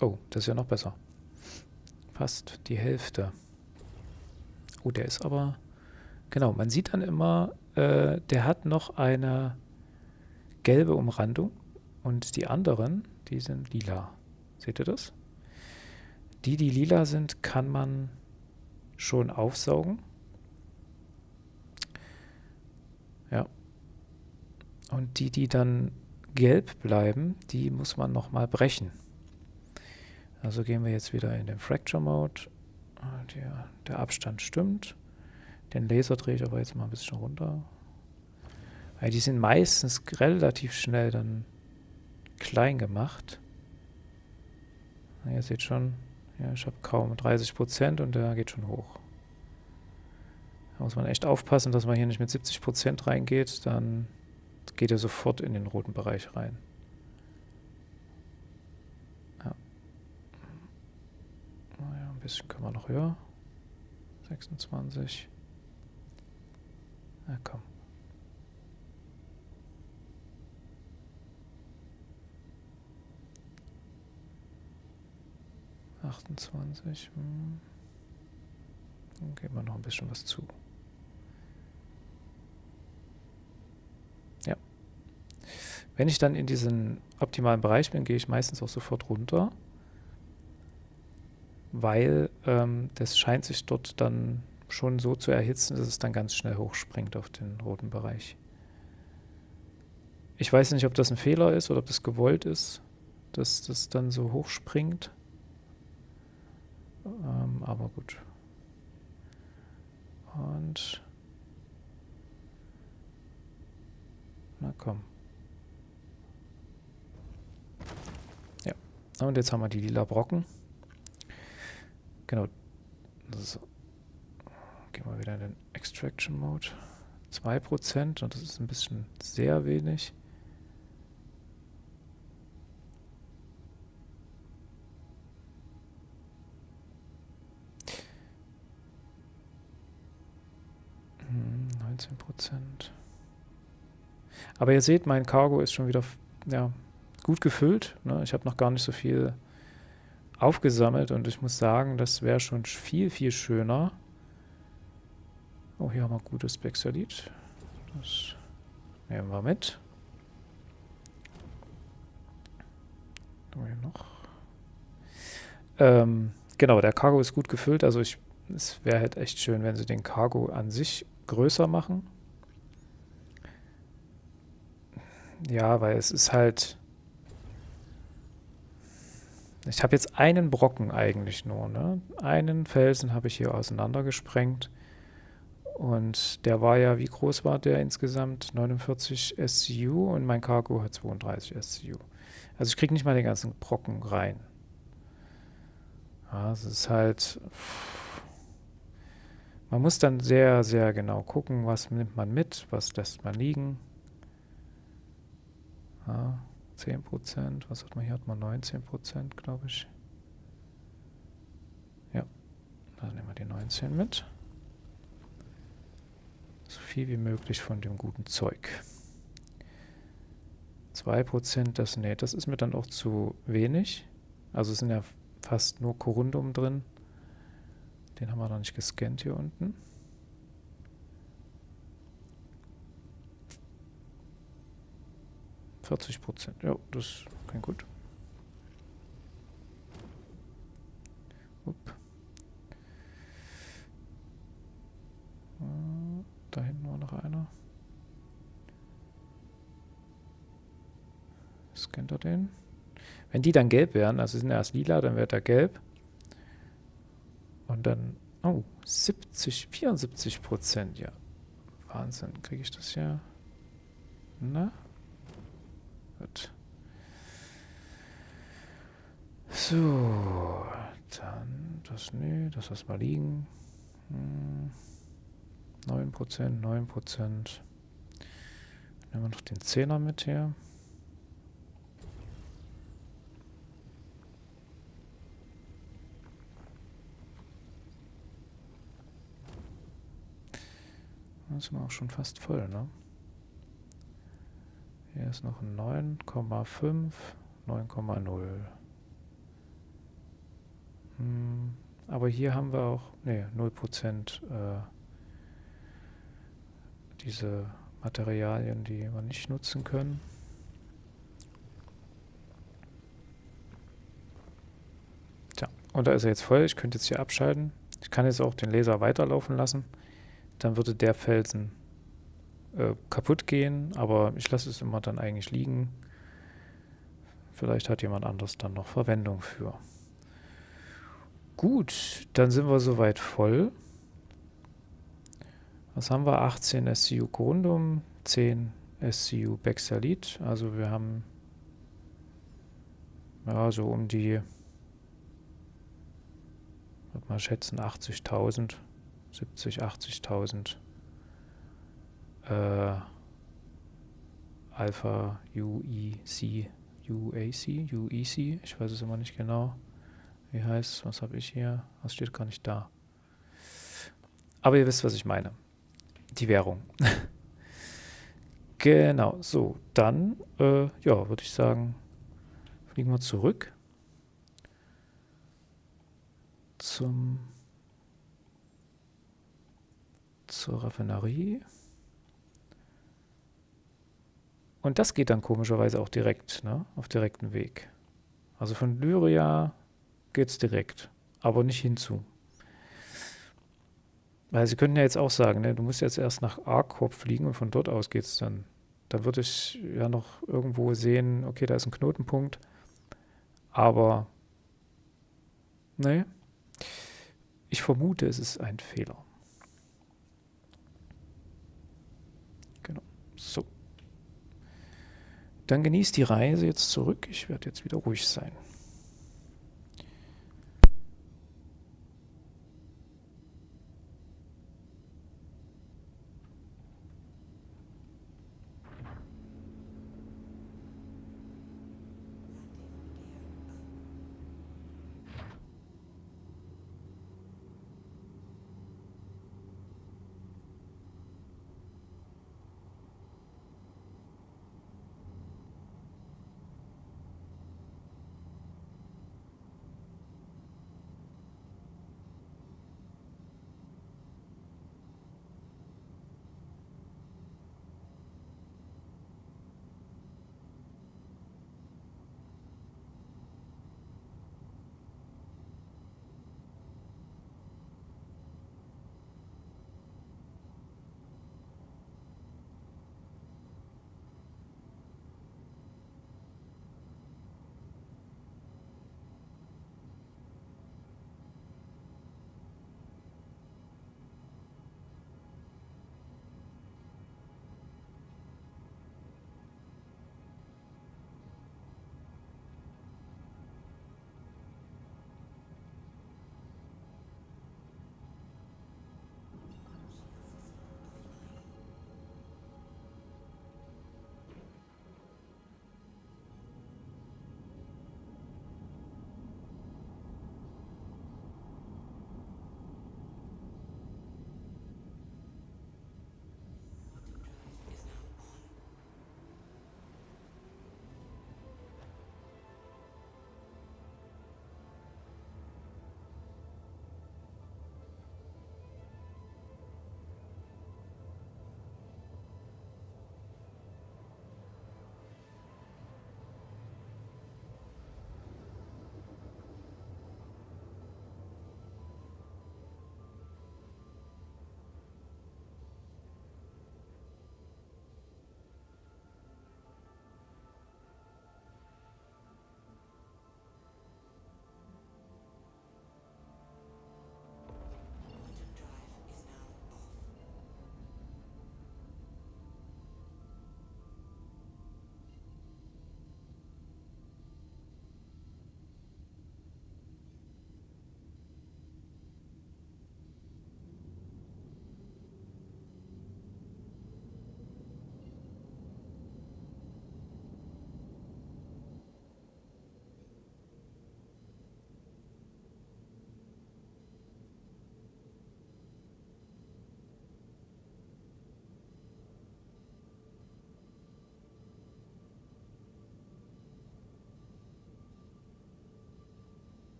Oh, das ist ja noch besser. Fast die Hälfte. Oh, der ist aber... Genau, man sieht dann immer, der hat noch eine gelbe Umrandung und die anderen, die sind lila. Seht ihr das? Die lila sind, kann man schon aufsaugen. Ja. Und die dann gelb bleiben, die muss man nochmal brechen. Also gehen wir jetzt wieder in den Fracture Mode. Der Abstand stimmt. Den Laser drehe ich aber jetzt mal ein bisschen runter. Weil die sind meistens relativ schnell dann klein gemacht. Ihr seht schon, ja, ich habe kaum 30% und der geht schon hoch. Da muss man echt aufpassen, dass man hier nicht mit 70% reingeht, dann geht er sofort in den roten Bereich rein. Ja. Naja, ein bisschen können wir noch höher. 26. Na komm. Dann geben wir noch ein bisschen was zu. Ja. Wenn ich dann in diesen optimalen Bereich bin, gehe ich meistens auch sofort runter, weil das scheint sich dort dann schon so zu erhitzen, dass es dann ganz schnell hochspringt auf den roten Bereich. Ich weiß nicht, ob das ein Fehler ist oder ob das gewollt ist, dass das dann so hochspringt. Aber gut. Und na komm. Ja. Und jetzt haben wir die lila Brocken. Genau. So. Gehen wir wieder in den Extraction Mode. 2% und das ist ein bisschen sehr wenig. Hm, 19%. Aber ihr seht, mein Cargo ist schon wieder gut gefüllt. Ne? Ich habe noch gar nicht so viel aufgesammelt und ich muss sagen, das wäre schon viel, viel schöner. Oh, hier haben wir gutes Bexalit. Das nehmen wir mit. Was haben wir hier noch? Genau, der Cargo ist gut gefüllt. Also es wäre halt echt schön, wenn sie den Cargo an sich größer machen. Ja, weil es ist halt... Ich habe jetzt einen Brocken eigentlich nur, ne? Einen Felsen habe ich hier auseinandergesprengt. Und der war ja, wie groß war der insgesamt? 49 SCU und mein Cargo hat 32 SCU. Also ich kriege nicht mal den ganzen Brocken rein. Ja, es ist halt... Man muss dann sehr, sehr genau gucken, was nimmt man mit, was lässt man liegen. Ja, 10%, was hat man hier? Hat man 19%, glaube ich. Ja, dann nehmen wir die 19 mit. So viel wie möglich von dem guten Zeug. 2%, das ist mir dann auch zu wenig. Also es sind ja fast nur Corundum drin. Den haben wir noch nicht gescannt hier unten. %. Ja, das klingt gut. Upp. Da hinten war noch einer. Scannt er den? Wenn die dann gelb wären, also sind erst lila, dann wäre der gelb. Und dann, oh, 74%, ja. Wahnsinn, kriege ich das hier? Na? Gut. So, dann das lassen wir liegen. 9%. Nehmen wir noch den 10er mit hier. Das sind wir auch schon fast voll, ne? Hier ist noch ein 9,5, 9,0. Aber hier haben wir auch, ne, 0% diese Materialien, die wir nicht nutzen können. Tja, und da ist er jetzt voll. Ich könnte jetzt hier abschalten. Ich kann jetzt auch den Laser weiterlaufen lassen. Dann würde der Felsen kaputt gehen, aber ich lasse es immer dann eigentlich liegen. Vielleicht hat jemand anderes dann noch Verwendung für. Gut, dann sind wir soweit voll. Was haben wir? 18 SCU Corundum, 10 SCU Bexalit. Also wir haben ja so um die, würde mal schätzen, 80.000, 70, 80.000 Alpha UEC, ich weiß es immer nicht genau. Wie heißt, was habe ich hier? Was steht gar nicht da. Aber ihr wisst, was ich meine. Die Währung. Genau, so, dann, ja, würde ich sagen, fliegen wir zurück zur Raffinerie. Und das geht dann komischerweise auch direkt, ne? Auf direkten Weg. Also von Lyria geht es direkt, aber nicht hinzu. Weil sie könnten ja jetzt auch sagen, ne, du musst jetzt erst nach Arcorp fliegen und von dort aus geht es dann. Dann würde ich ja noch irgendwo sehen, okay, da ist ein Knotenpunkt. Aber, ne, ich vermute, es ist ein Fehler. Genau, so. Dann genießt die Reise jetzt zurück. Ich werde jetzt wieder ruhig sein.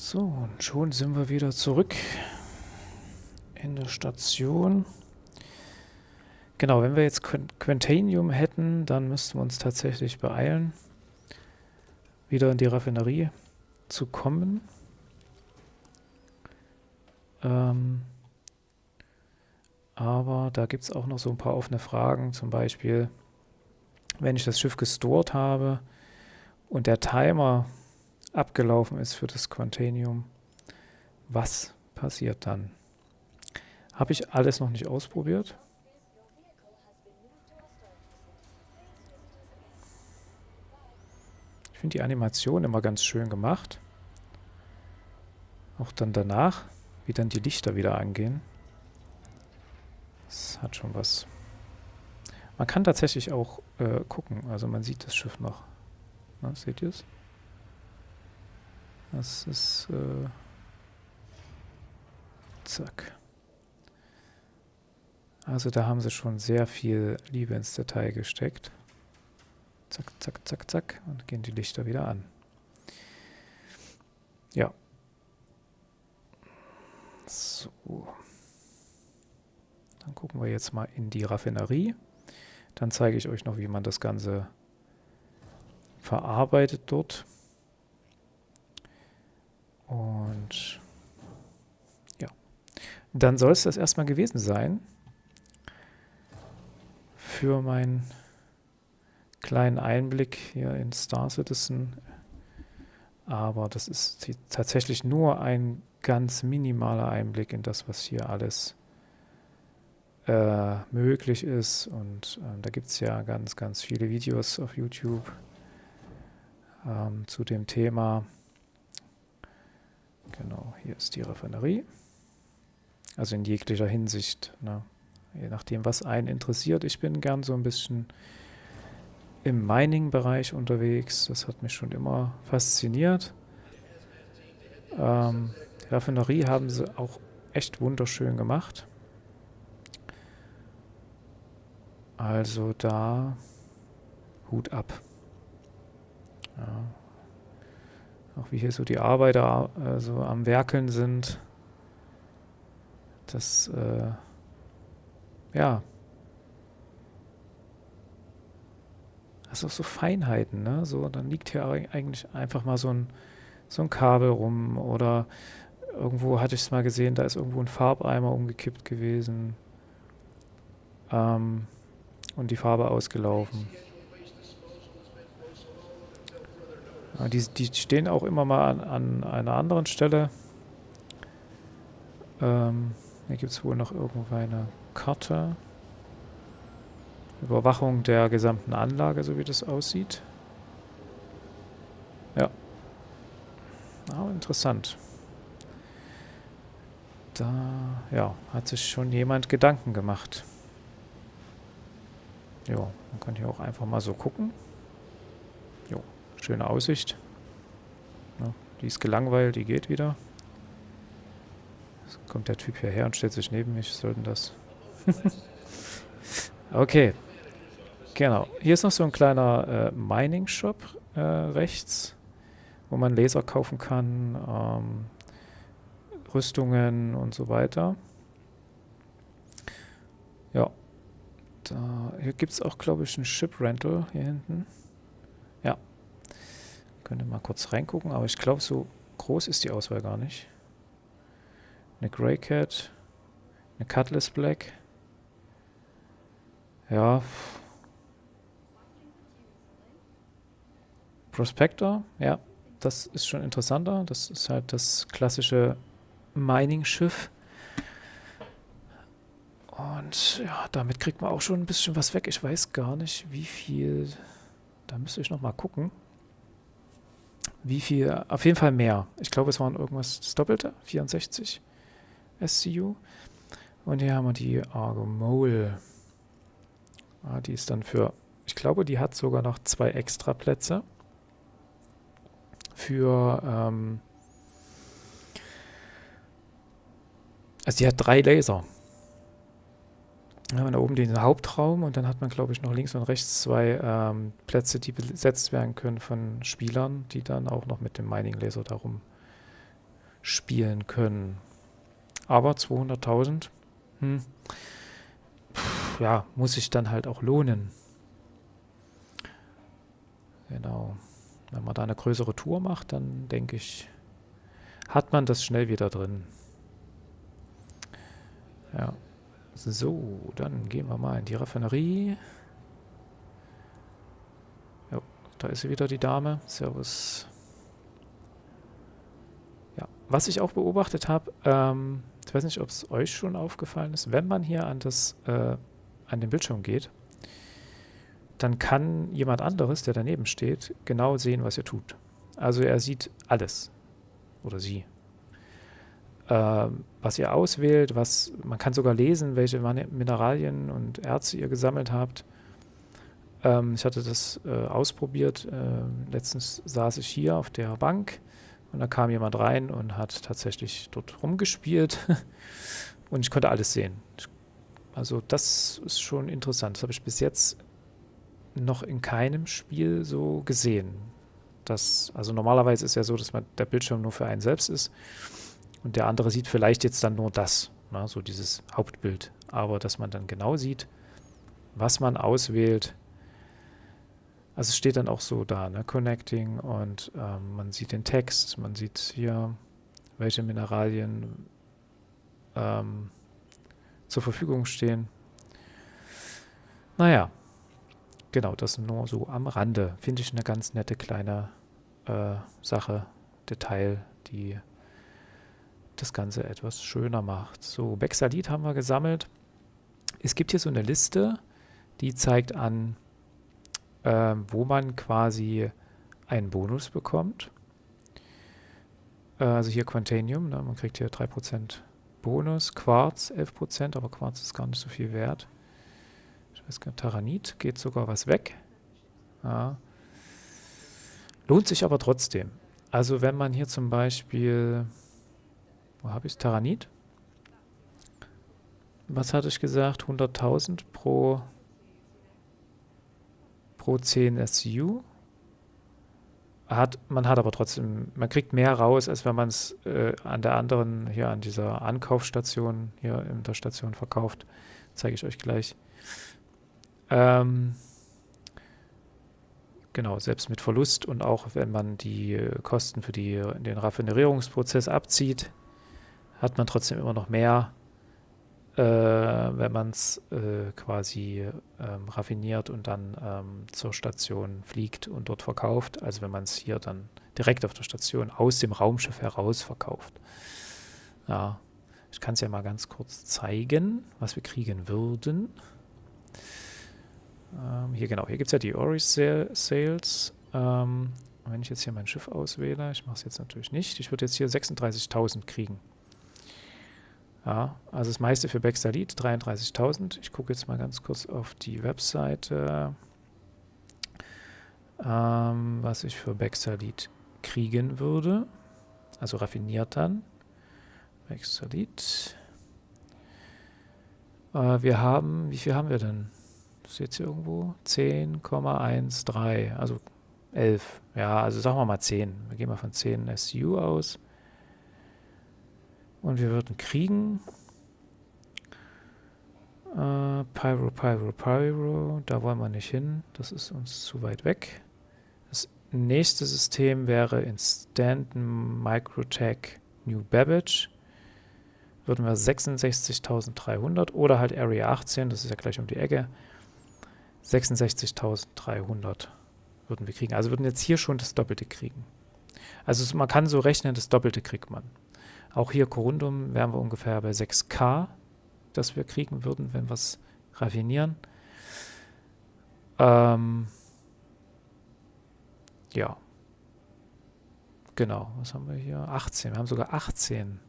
So, und schon sind wir wieder zurück in der Station. Genau, wenn wir jetzt Quantanium hätten, dann müssten wir uns tatsächlich beeilen, wieder in die Raffinerie zu kommen. Aber da gibt es auch noch so ein paar offene Fragen. Zum Beispiel, wenn ich das Schiff gestored habe und der Timer abgelaufen ist für das Quantanium, was passiert dann? Habe ich alles noch nicht ausprobiert. Ich finde die Animation immer ganz schön gemacht. Auch dann danach, wie dann die Lichter wieder angehen. Das hat schon was. Man kann tatsächlich auch gucken, also man sieht das Schiff noch. Na, seht ihr es? Das ist zack. Also da haben sie schon sehr viel Liebe ins Detail gesteckt. Zack, zack, zack, zack. Und gehen die Lichter wieder an. Ja. So. Dann gucken wir jetzt mal in die Raffinerie. Dann zeige ich euch noch, wie man das Ganze verarbeitet dort. Und ja. Dann soll es das erstmal gewesen sein für meinen kleinen Einblick hier in Star Citizen. Aber das ist tatsächlich nur ein ganz minimaler Einblick in das, was hier alles möglich ist. Und da gibt es ja ganz, ganz viele Videos auf YouTube zu dem Thema. Genau, hier ist die Raffinerie. Also in jeglicher Hinsicht, ne? Je nachdem, was einen interessiert. Ich bin gern so ein bisschen im Mining-Bereich unterwegs. Das hat mich schon immer fasziniert. Die Raffinerie haben sie auch echt wunderschön gemacht. Also da Hut ab. Ja. Auch wie hier so die Arbeiter so am Werkeln sind. Das, ja. Das ist auch so Feinheiten, ne? So, dann liegt hier eigentlich einfach mal so ein Kabel rum oder irgendwo hatte ich es mal gesehen, da ist irgendwo ein Farbeimer umgekippt gewesen und die Farbe ausgelaufen. Ja, die stehen auch immer mal an einer anderen Stelle. Hier gibt es wohl noch irgendwo eine Karte. Überwachung der gesamten Anlage, so wie das aussieht. Ja. Ah, interessant. Da, ja, hat sich schon jemand Gedanken gemacht. Ja, man kann hier auch einfach mal so gucken. Jo, schöne Aussicht. Ja, die ist gelangweilt, die geht wieder. Jetzt kommt der Typ hierher und stellt sich neben mich. Was soll denn das? Okay. Genau. Hier ist noch so ein kleiner Mining-Shop rechts, wo man Laser kaufen kann, Rüstungen und so weiter. Ja. Hier gibt es auch, glaube ich, ein Ship-Rental hier hinten. Ja. Könnt ihr mal kurz reingucken, aber ich glaube, so groß ist die Auswahl gar nicht. Eine Grey Cat, eine Cutlass Black. Ja. Prospector, ja, das ist schon interessanter. Das ist halt das klassische Mining-Schiff. Und ja, damit kriegt man auch schon ein bisschen was weg. Ich weiß gar nicht, wie viel. Da müsste ich noch mal gucken. Wie viel, auf jeden Fall mehr. Ich glaube, es waren irgendwas das Doppelte, 64 SCU. Und hier haben wir die Argo Mole. Die ist dann für, ich glaube, die hat sogar noch 2 extra Plätze. Für, also die hat 3 Laser. Dann haben wir da oben den Hauptraum und dann hat man, glaube ich, noch links und rechts 2 Plätze, die besetzt werden können von Spielern, die dann auch noch mit dem Mining Laser darum spielen können. Aber 200.000, ja, muss sich dann halt auch lohnen. Genau. Wenn man da eine größere Tour macht, dann denke ich, hat man das schnell wieder drin. Ja. So, dann gehen wir mal in die Raffinerie. Jo, da ist sie wieder, die Dame. Servus. Ja, was ich auch beobachtet habe, ich weiß nicht, ob es euch schon aufgefallen ist, wenn man hier an den Bildschirm geht, dann kann jemand anderes, der daneben steht, genau sehen, was ihr tut. Also er sieht alles. Oder sie. Was ihr auswählt, man kann sogar lesen, welche Mineralien und Erze ihr gesammelt habt. Ich hatte das ausprobiert. Letztens saß ich hier auf der Bank und da kam jemand rein und hat tatsächlich dort rumgespielt und ich konnte alles sehen. Also das ist schon interessant. Das habe ich bis jetzt noch in keinem Spiel so gesehen. Also normalerweise ist ja so, dass der Bildschirm nur für einen selbst ist und der andere sieht vielleicht jetzt dann nur das, ne, so dieses Hauptbild. Aber dass man dann genau sieht, was man auswählt. Also es steht dann auch so da, ne, Connecting, und man sieht den Text, man sieht hier, welche Mineralien zur Verfügung stehen. Naja, genau, das nur so am Rande. Finde ich eine ganz nette kleine Sache, Detail, die das Ganze etwas schöner macht. So, Bexalit haben wir gesammelt. Es gibt hier so eine Liste, die zeigt an, wo man quasi einen Bonus bekommt. Also hier Quantanium, ne, man kriegt hier 3% Bonus, Quarz 11%, aber Quarz ist gar nicht so viel wert. Ich weiß gar nicht, Taranit geht sogar was weg. Ja. Lohnt sich aber trotzdem. Also wenn man hier zum Beispiel, wo habe ich es, Taranit? Was hatte ich gesagt? 100.000 pro 10 SU. Man hat aber trotzdem, man kriegt mehr raus, als wenn man es an dieser Ankaufsstation, hier in der Station verkauft. Zeige ich euch gleich. Genau, selbst mit Verlust und auch wenn man die Kosten für den Raffinerierungsprozess abzieht, hat man trotzdem immer noch mehr, wenn man es quasi raffiniert und dann zur Station fliegt und dort verkauft, als wenn man es hier dann direkt auf der Station aus dem Raumschiff heraus verkauft. Ja, ich kann es ja mal ganz kurz zeigen, was wir kriegen würden. Hier gibt es ja die Oris Sales. Wenn ich jetzt hier mein Schiff auswähle, ich mache es jetzt natürlich nicht, ich würde jetzt hier 36.000 kriegen. Ja, also das meiste für Bexalit, 33.000. Ich gucke jetzt mal ganz kurz auf die Webseite, was ich für Bexalit kriegen würde. Also raffiniert dann. Bexalit. Wie viel haben wir denn? Steht hier irgendwo? 10,13, also 11. Ja, also sagen wir mal 10. Wir gehen mal von 10 SU aus. Und wir würden kriegen Pyro, da wollen wir nicht hin. Das ist uns zu weit weg. Das nächste System wäre in Stanton Microtech New Babbage. Würden wir 66.300 oder halt Area 18, das ist ja gleich um die Ecke. 66.300 würden wir kriegen. Also würden jetzt hier schon das Doppelte kriegen. Also man kann so rechnen, das Doppelte kriegt man. Auch hier Corundum wären wir ungefähr bei 6K, das wir kriegen würden, wenn wir es raffinieren. Ja. Genau, was haben wir hier? 18. Wir haben sogar 18.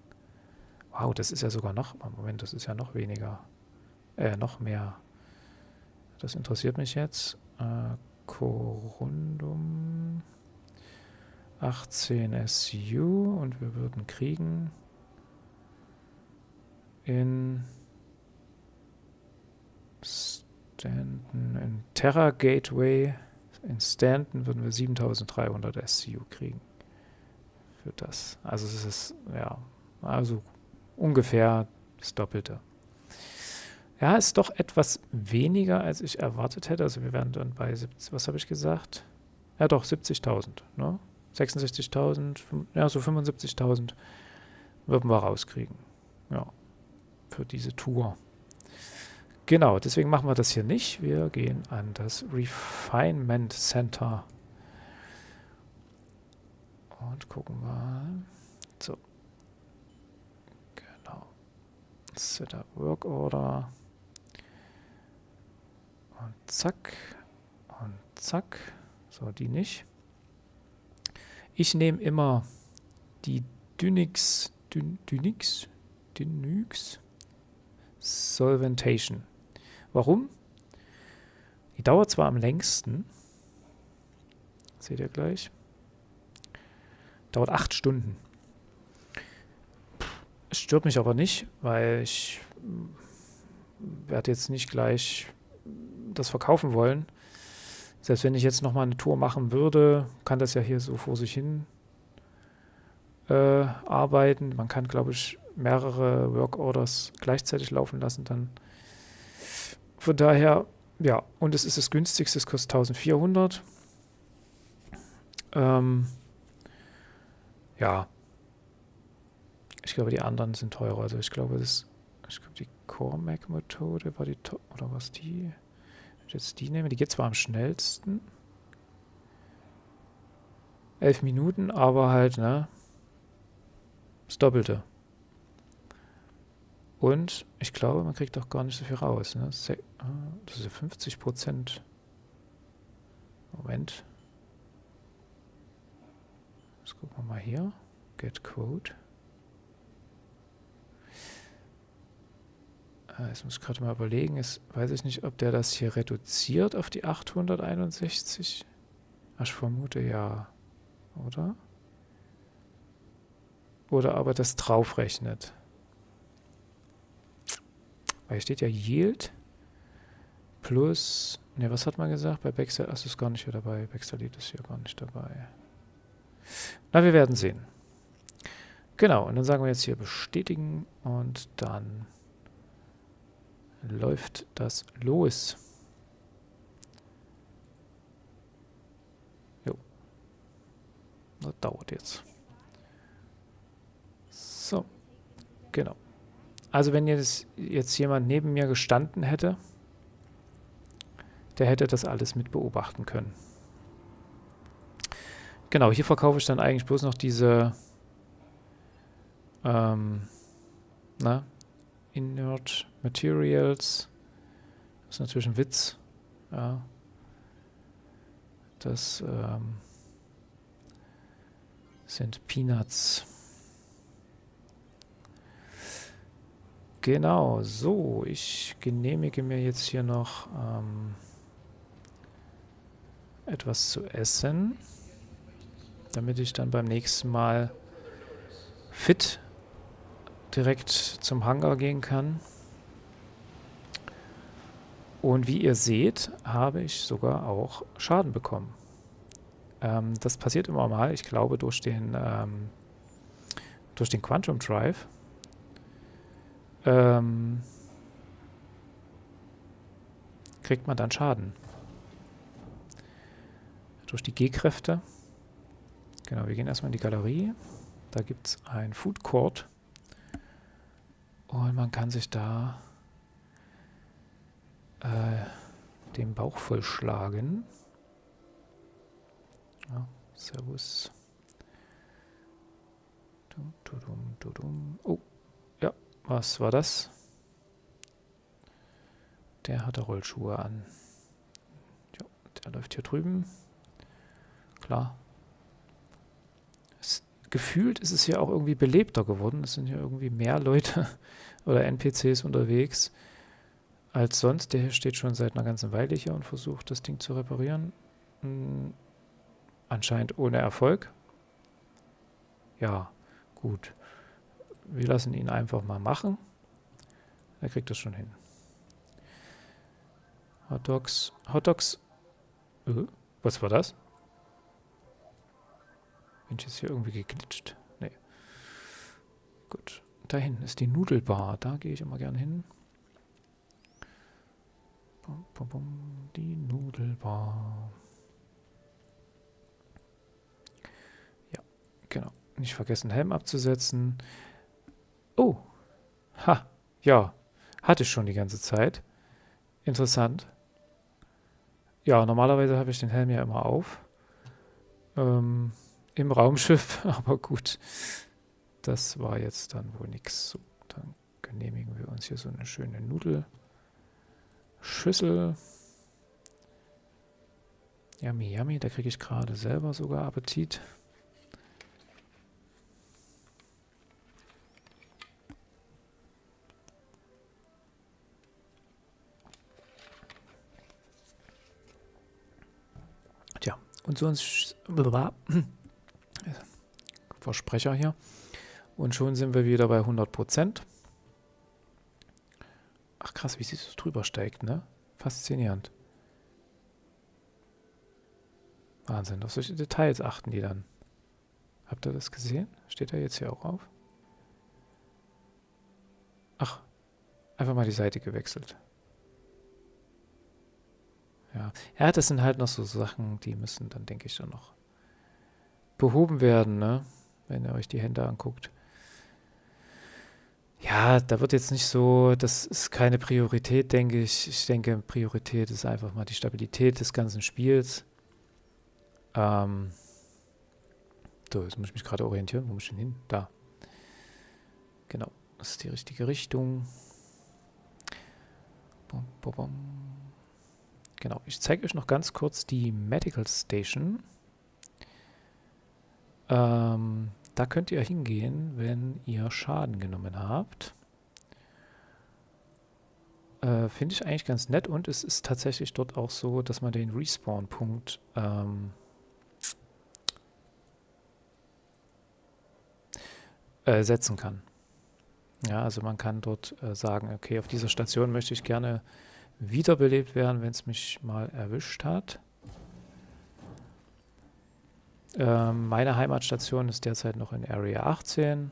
Wow, das ist ja sogar noch, Moment, das ist ja noch weniger. Noch mehr. Das interessiert mich jetzt. Corundum 18 SU und wir würden kriegen in Stanton, in Terra Gateway, in Stanton würden wir 7.300 SU kriegen. für das. Also es ist, ja, also ungefähr das Doppelte. Ja, ist doch etwas weniger, als ich erwartet hätte. Also wir wären dann bei 70, was habe ich gesagt? Ja doch, 70.000, ne? 66.000, ja so 75.000 würden wir rauskriegen. Ja, für diese Tour. Genau, deswegen machen wir das hier nicht. Wir gehen an das Refinement Center und gucken mal. So, genau. Setup Work Order. Und zack. Und zack. So, die nicht. Ich nehme immer die Dynix Solventation. Warum? Die dauert zwar am längsten, seht ihr gleich, dauert 8 Stunden. Es stört mich aber nicht, weil ich werde jetzt nicht gleich das verkaufen wollen. Selbst wenn ich jetzt nochmal eine Tour machen würde, kann das ja hier so vor sich hin arbeiten. Man kann, glaube ich, mehrere Work Orders gleichzeitig laufen lassen dann. Von daher, ja, und es ist das günstigste, es kostet 1400. Ja, ich glaube, die anderen sind teurer. Also ich glaube, die Core-Mac-Methode war die, oder was die? Wenn ich jetzt die nehme, die geht zwar am schnellsten. 11 Minuten, aber halt, ne, das Doppelte. Und ich glaube, man kriegt auch gar nicht so viel raus. Ne? Das ist ja 50%. Moment. Jetzt gucken wir mal hier. Get Quote. Jetzt muss ich gerade mal überlegen. Jetzt weiß ich nicht, ob der das hier reduziert auf die 861. Ich vermute ja. Oder? Oder aber das draufrechnet. Weil hier steht ja Yield plus, ne, was hat man gesagt? Bei Baxter, das ist gar nicht hier dabei. Baxter Lead ist hier gar nicht dabei. Na, wir werden sehen. Genau, und dann sagen wir jetzt hier bestätigen und dann läuft das los. Jo. Das dauert jetzt. So, genau. Also wenn jetzt jemand neben mir gestanden hätte, der hätte das alles mit beobachten können. Genau, hier verkaufe ich dann eigentlich bloß noch diese Inert Materials. Das ist natürlich ein Witz. Ja. Das sind Peanuts. Genau, so, ich genehmige mir jetzt hier noch etwas zu essen, damit ich dann beim nächsten Mal fit direkt zum Hangar gehen kann. Und wie ihr seht, habe ich sogar auch Schaden bekommen. Das passiert immer mal, ich glaube, durch den Quantum Drive. Kriegt man dann Schaden. Durch die G-Kräfte. Genau, wir gehen erstmal in die Galerie. Da gibt es ein Food Court. Und man kann sich da den Bauch vollschlagen. Ja, servus. Oh, ja, was war das? Der hatte Rollschuhe an. Ja, der läuft hier drüben. Klar. Gefühlt ist es hier auch irgendwie belebter geworden. Es sind hier irgendwie mehr Leute oder NPCs unterwegs als sonst. Der hier steht schon seit einer ganzen Weile hier und versucht, das Ding zu reparieren. Anscheinend ohne Erfolg. Ja, gut. Wir lassen ihn einfach mal machen. Er kriegt das schon hin. Hot Dogs. Was war das? Bin ich jetzt hier irgendwie geglitscht? Nee. Gut. Da hinten ist die Nudelbar. Da gehe ich immer gern hin. Bum, bum, bum. Die Nudelbar. Ja, genau. Nicht vergessen, Helm abzusetzen. Oh. Ha. Ja. Hatte ich schon die ganze Zeit. Interessant. Ja, normalerweise habe ich den Helm ja immer auf. Im Raumschiff, aber gut. Das war jetzt dann wohl nichts. So, dann genehmigen wir uns hier so eine schöne Nudelschüssel. Yummy, yummy. Da kriege ich gerade selber sogar Appetit. Tja, und so ein Versprecher hier. Und schon sind wir wieder bei 100%. Ach krass, wie sie so drüber steigt, ne? Faszinierend. Wahnsinn, auf solche Details achten die dann. Habt ihr das gesehen? Steht da jetzt hier auch auf? Ach, einfach mal die Seite gewechselt. Ja, das sind halt noch so Sachen, die müssen dann, denke ich, dann noch behoben werden, ne? Wenn ihr euch die Hände anguckt. Ja, da wird jetzt nicht so, das ist keine Priorität, denke ich. Ich denke, Priorität ist einfach mal die Stabilität des ganzen Spiels. So, jetzt muss ich mich gerade orientieren. Wo muss ich denn hin? Da. Genau, das ist die richtige Richtung. Bum, bum, bum. Genau, ich zeige euch noch ganz kurz die Medical Station. Da könnt ihr hingehen, wenn ihr Schaden genommen habt. Finde ich eigentlich ganz nett und es ist tatsächlich dort auch so, dass man den Respawn-Punkt setzen kann. Ja, also man kann dort sagen, okay, auf dieser Station möchte ich gerne wiederbelebt werden, wenn es mich mal erwischt hat. Meine Heimatstation ist derzeit noch in Area 18.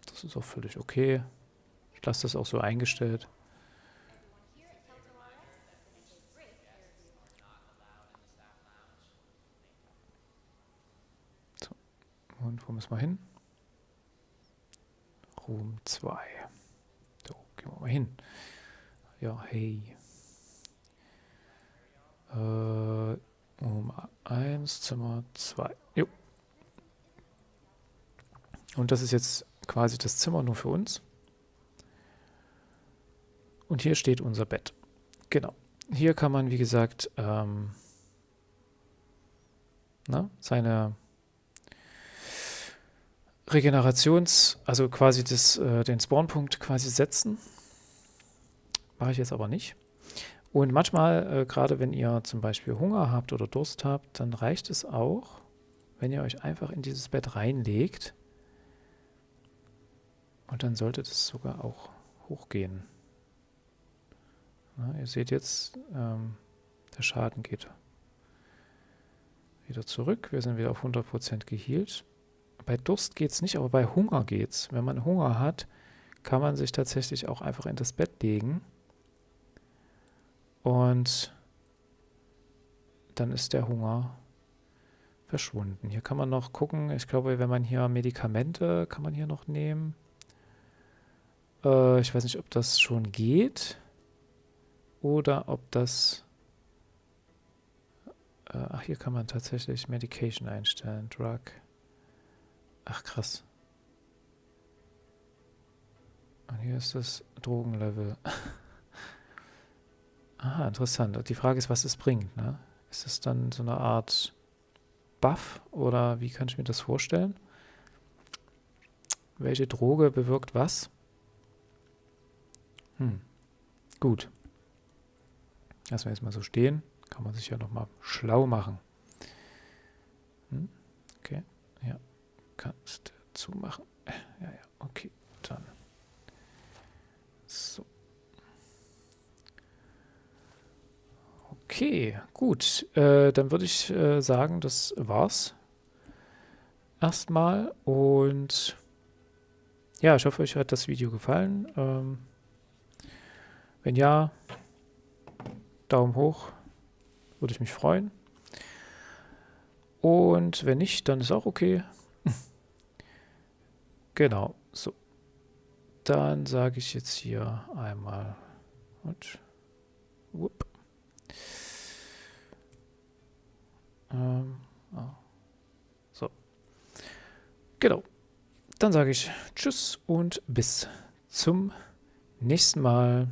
Das ist auch völlig okay. Ich lasse das auch so eingestellt. So. Und wo müssen wir hin? Room 2. So, gehen wir mal hin. Ja, hey. Room 1, Zimmer 2. Jo. Und das ist jetzt quasi das Zimmer nur für uns. Und hier steht unser Bett. Genau. Hier kann man, wie gesagt, seine also quasi den Spawnpunkt quasi setzen. Mache ich jetzt aber nicht. Und manchmal, gerade wenn ihr zum Beispiel Hunger habt oder Durst habt, dann reicht es auch, wenn ihr euch einfach in dieses Bett reinlegt. Und dann sollte das sogar auch hochgehen. Na, ihr seht jetzt, der Schaden geht wieder zurück. Wir sind wieder auf 100% geheilt. Bei Durst geht es nicht, aber bei Hunger geht es. Wenn man Hunger hat, kann man sich tatsächlich auch einfach in das Bett legen. Und dann ist der Hunger verschwunden. Hier kann man noch gucken. Ich glaube, wenn man hier Medikamente kann man hier noch nehmen. Ich weiß nicht, ob das schon geht. Oder ob das... ach, hier kann man tatsächlich Medication einstellen. Drug. Ach, krass. Und hier ist das Drogenlevel. Aha, interessant. Die Frage ist, was es bringt, ne? Ist es dann so eine Art Buff oder wie kann ich mir das vorstellen? Welche Droge bewirkt was? Gut. Lassen wir jetzt mal so stehen. Kann man sich ja nochmal schlau machen. Okay. Ja. Kannst du zumachen. Ja, okay. Dann. So. Okay, gut. Dann würde ich sagen, das war's erstmal. Und ja, ich hoffe, euch hat das Video gefallen. Wenn ja, Daumen hoch, würde ich mich freuen. Und wenn nicht, dann ist auch okay. Genau, so. Dann sage ich jetzt hier einmal und whoop. Oh. So. Genau. Dann sage ich Tschüss und bis zum nächsten Mal.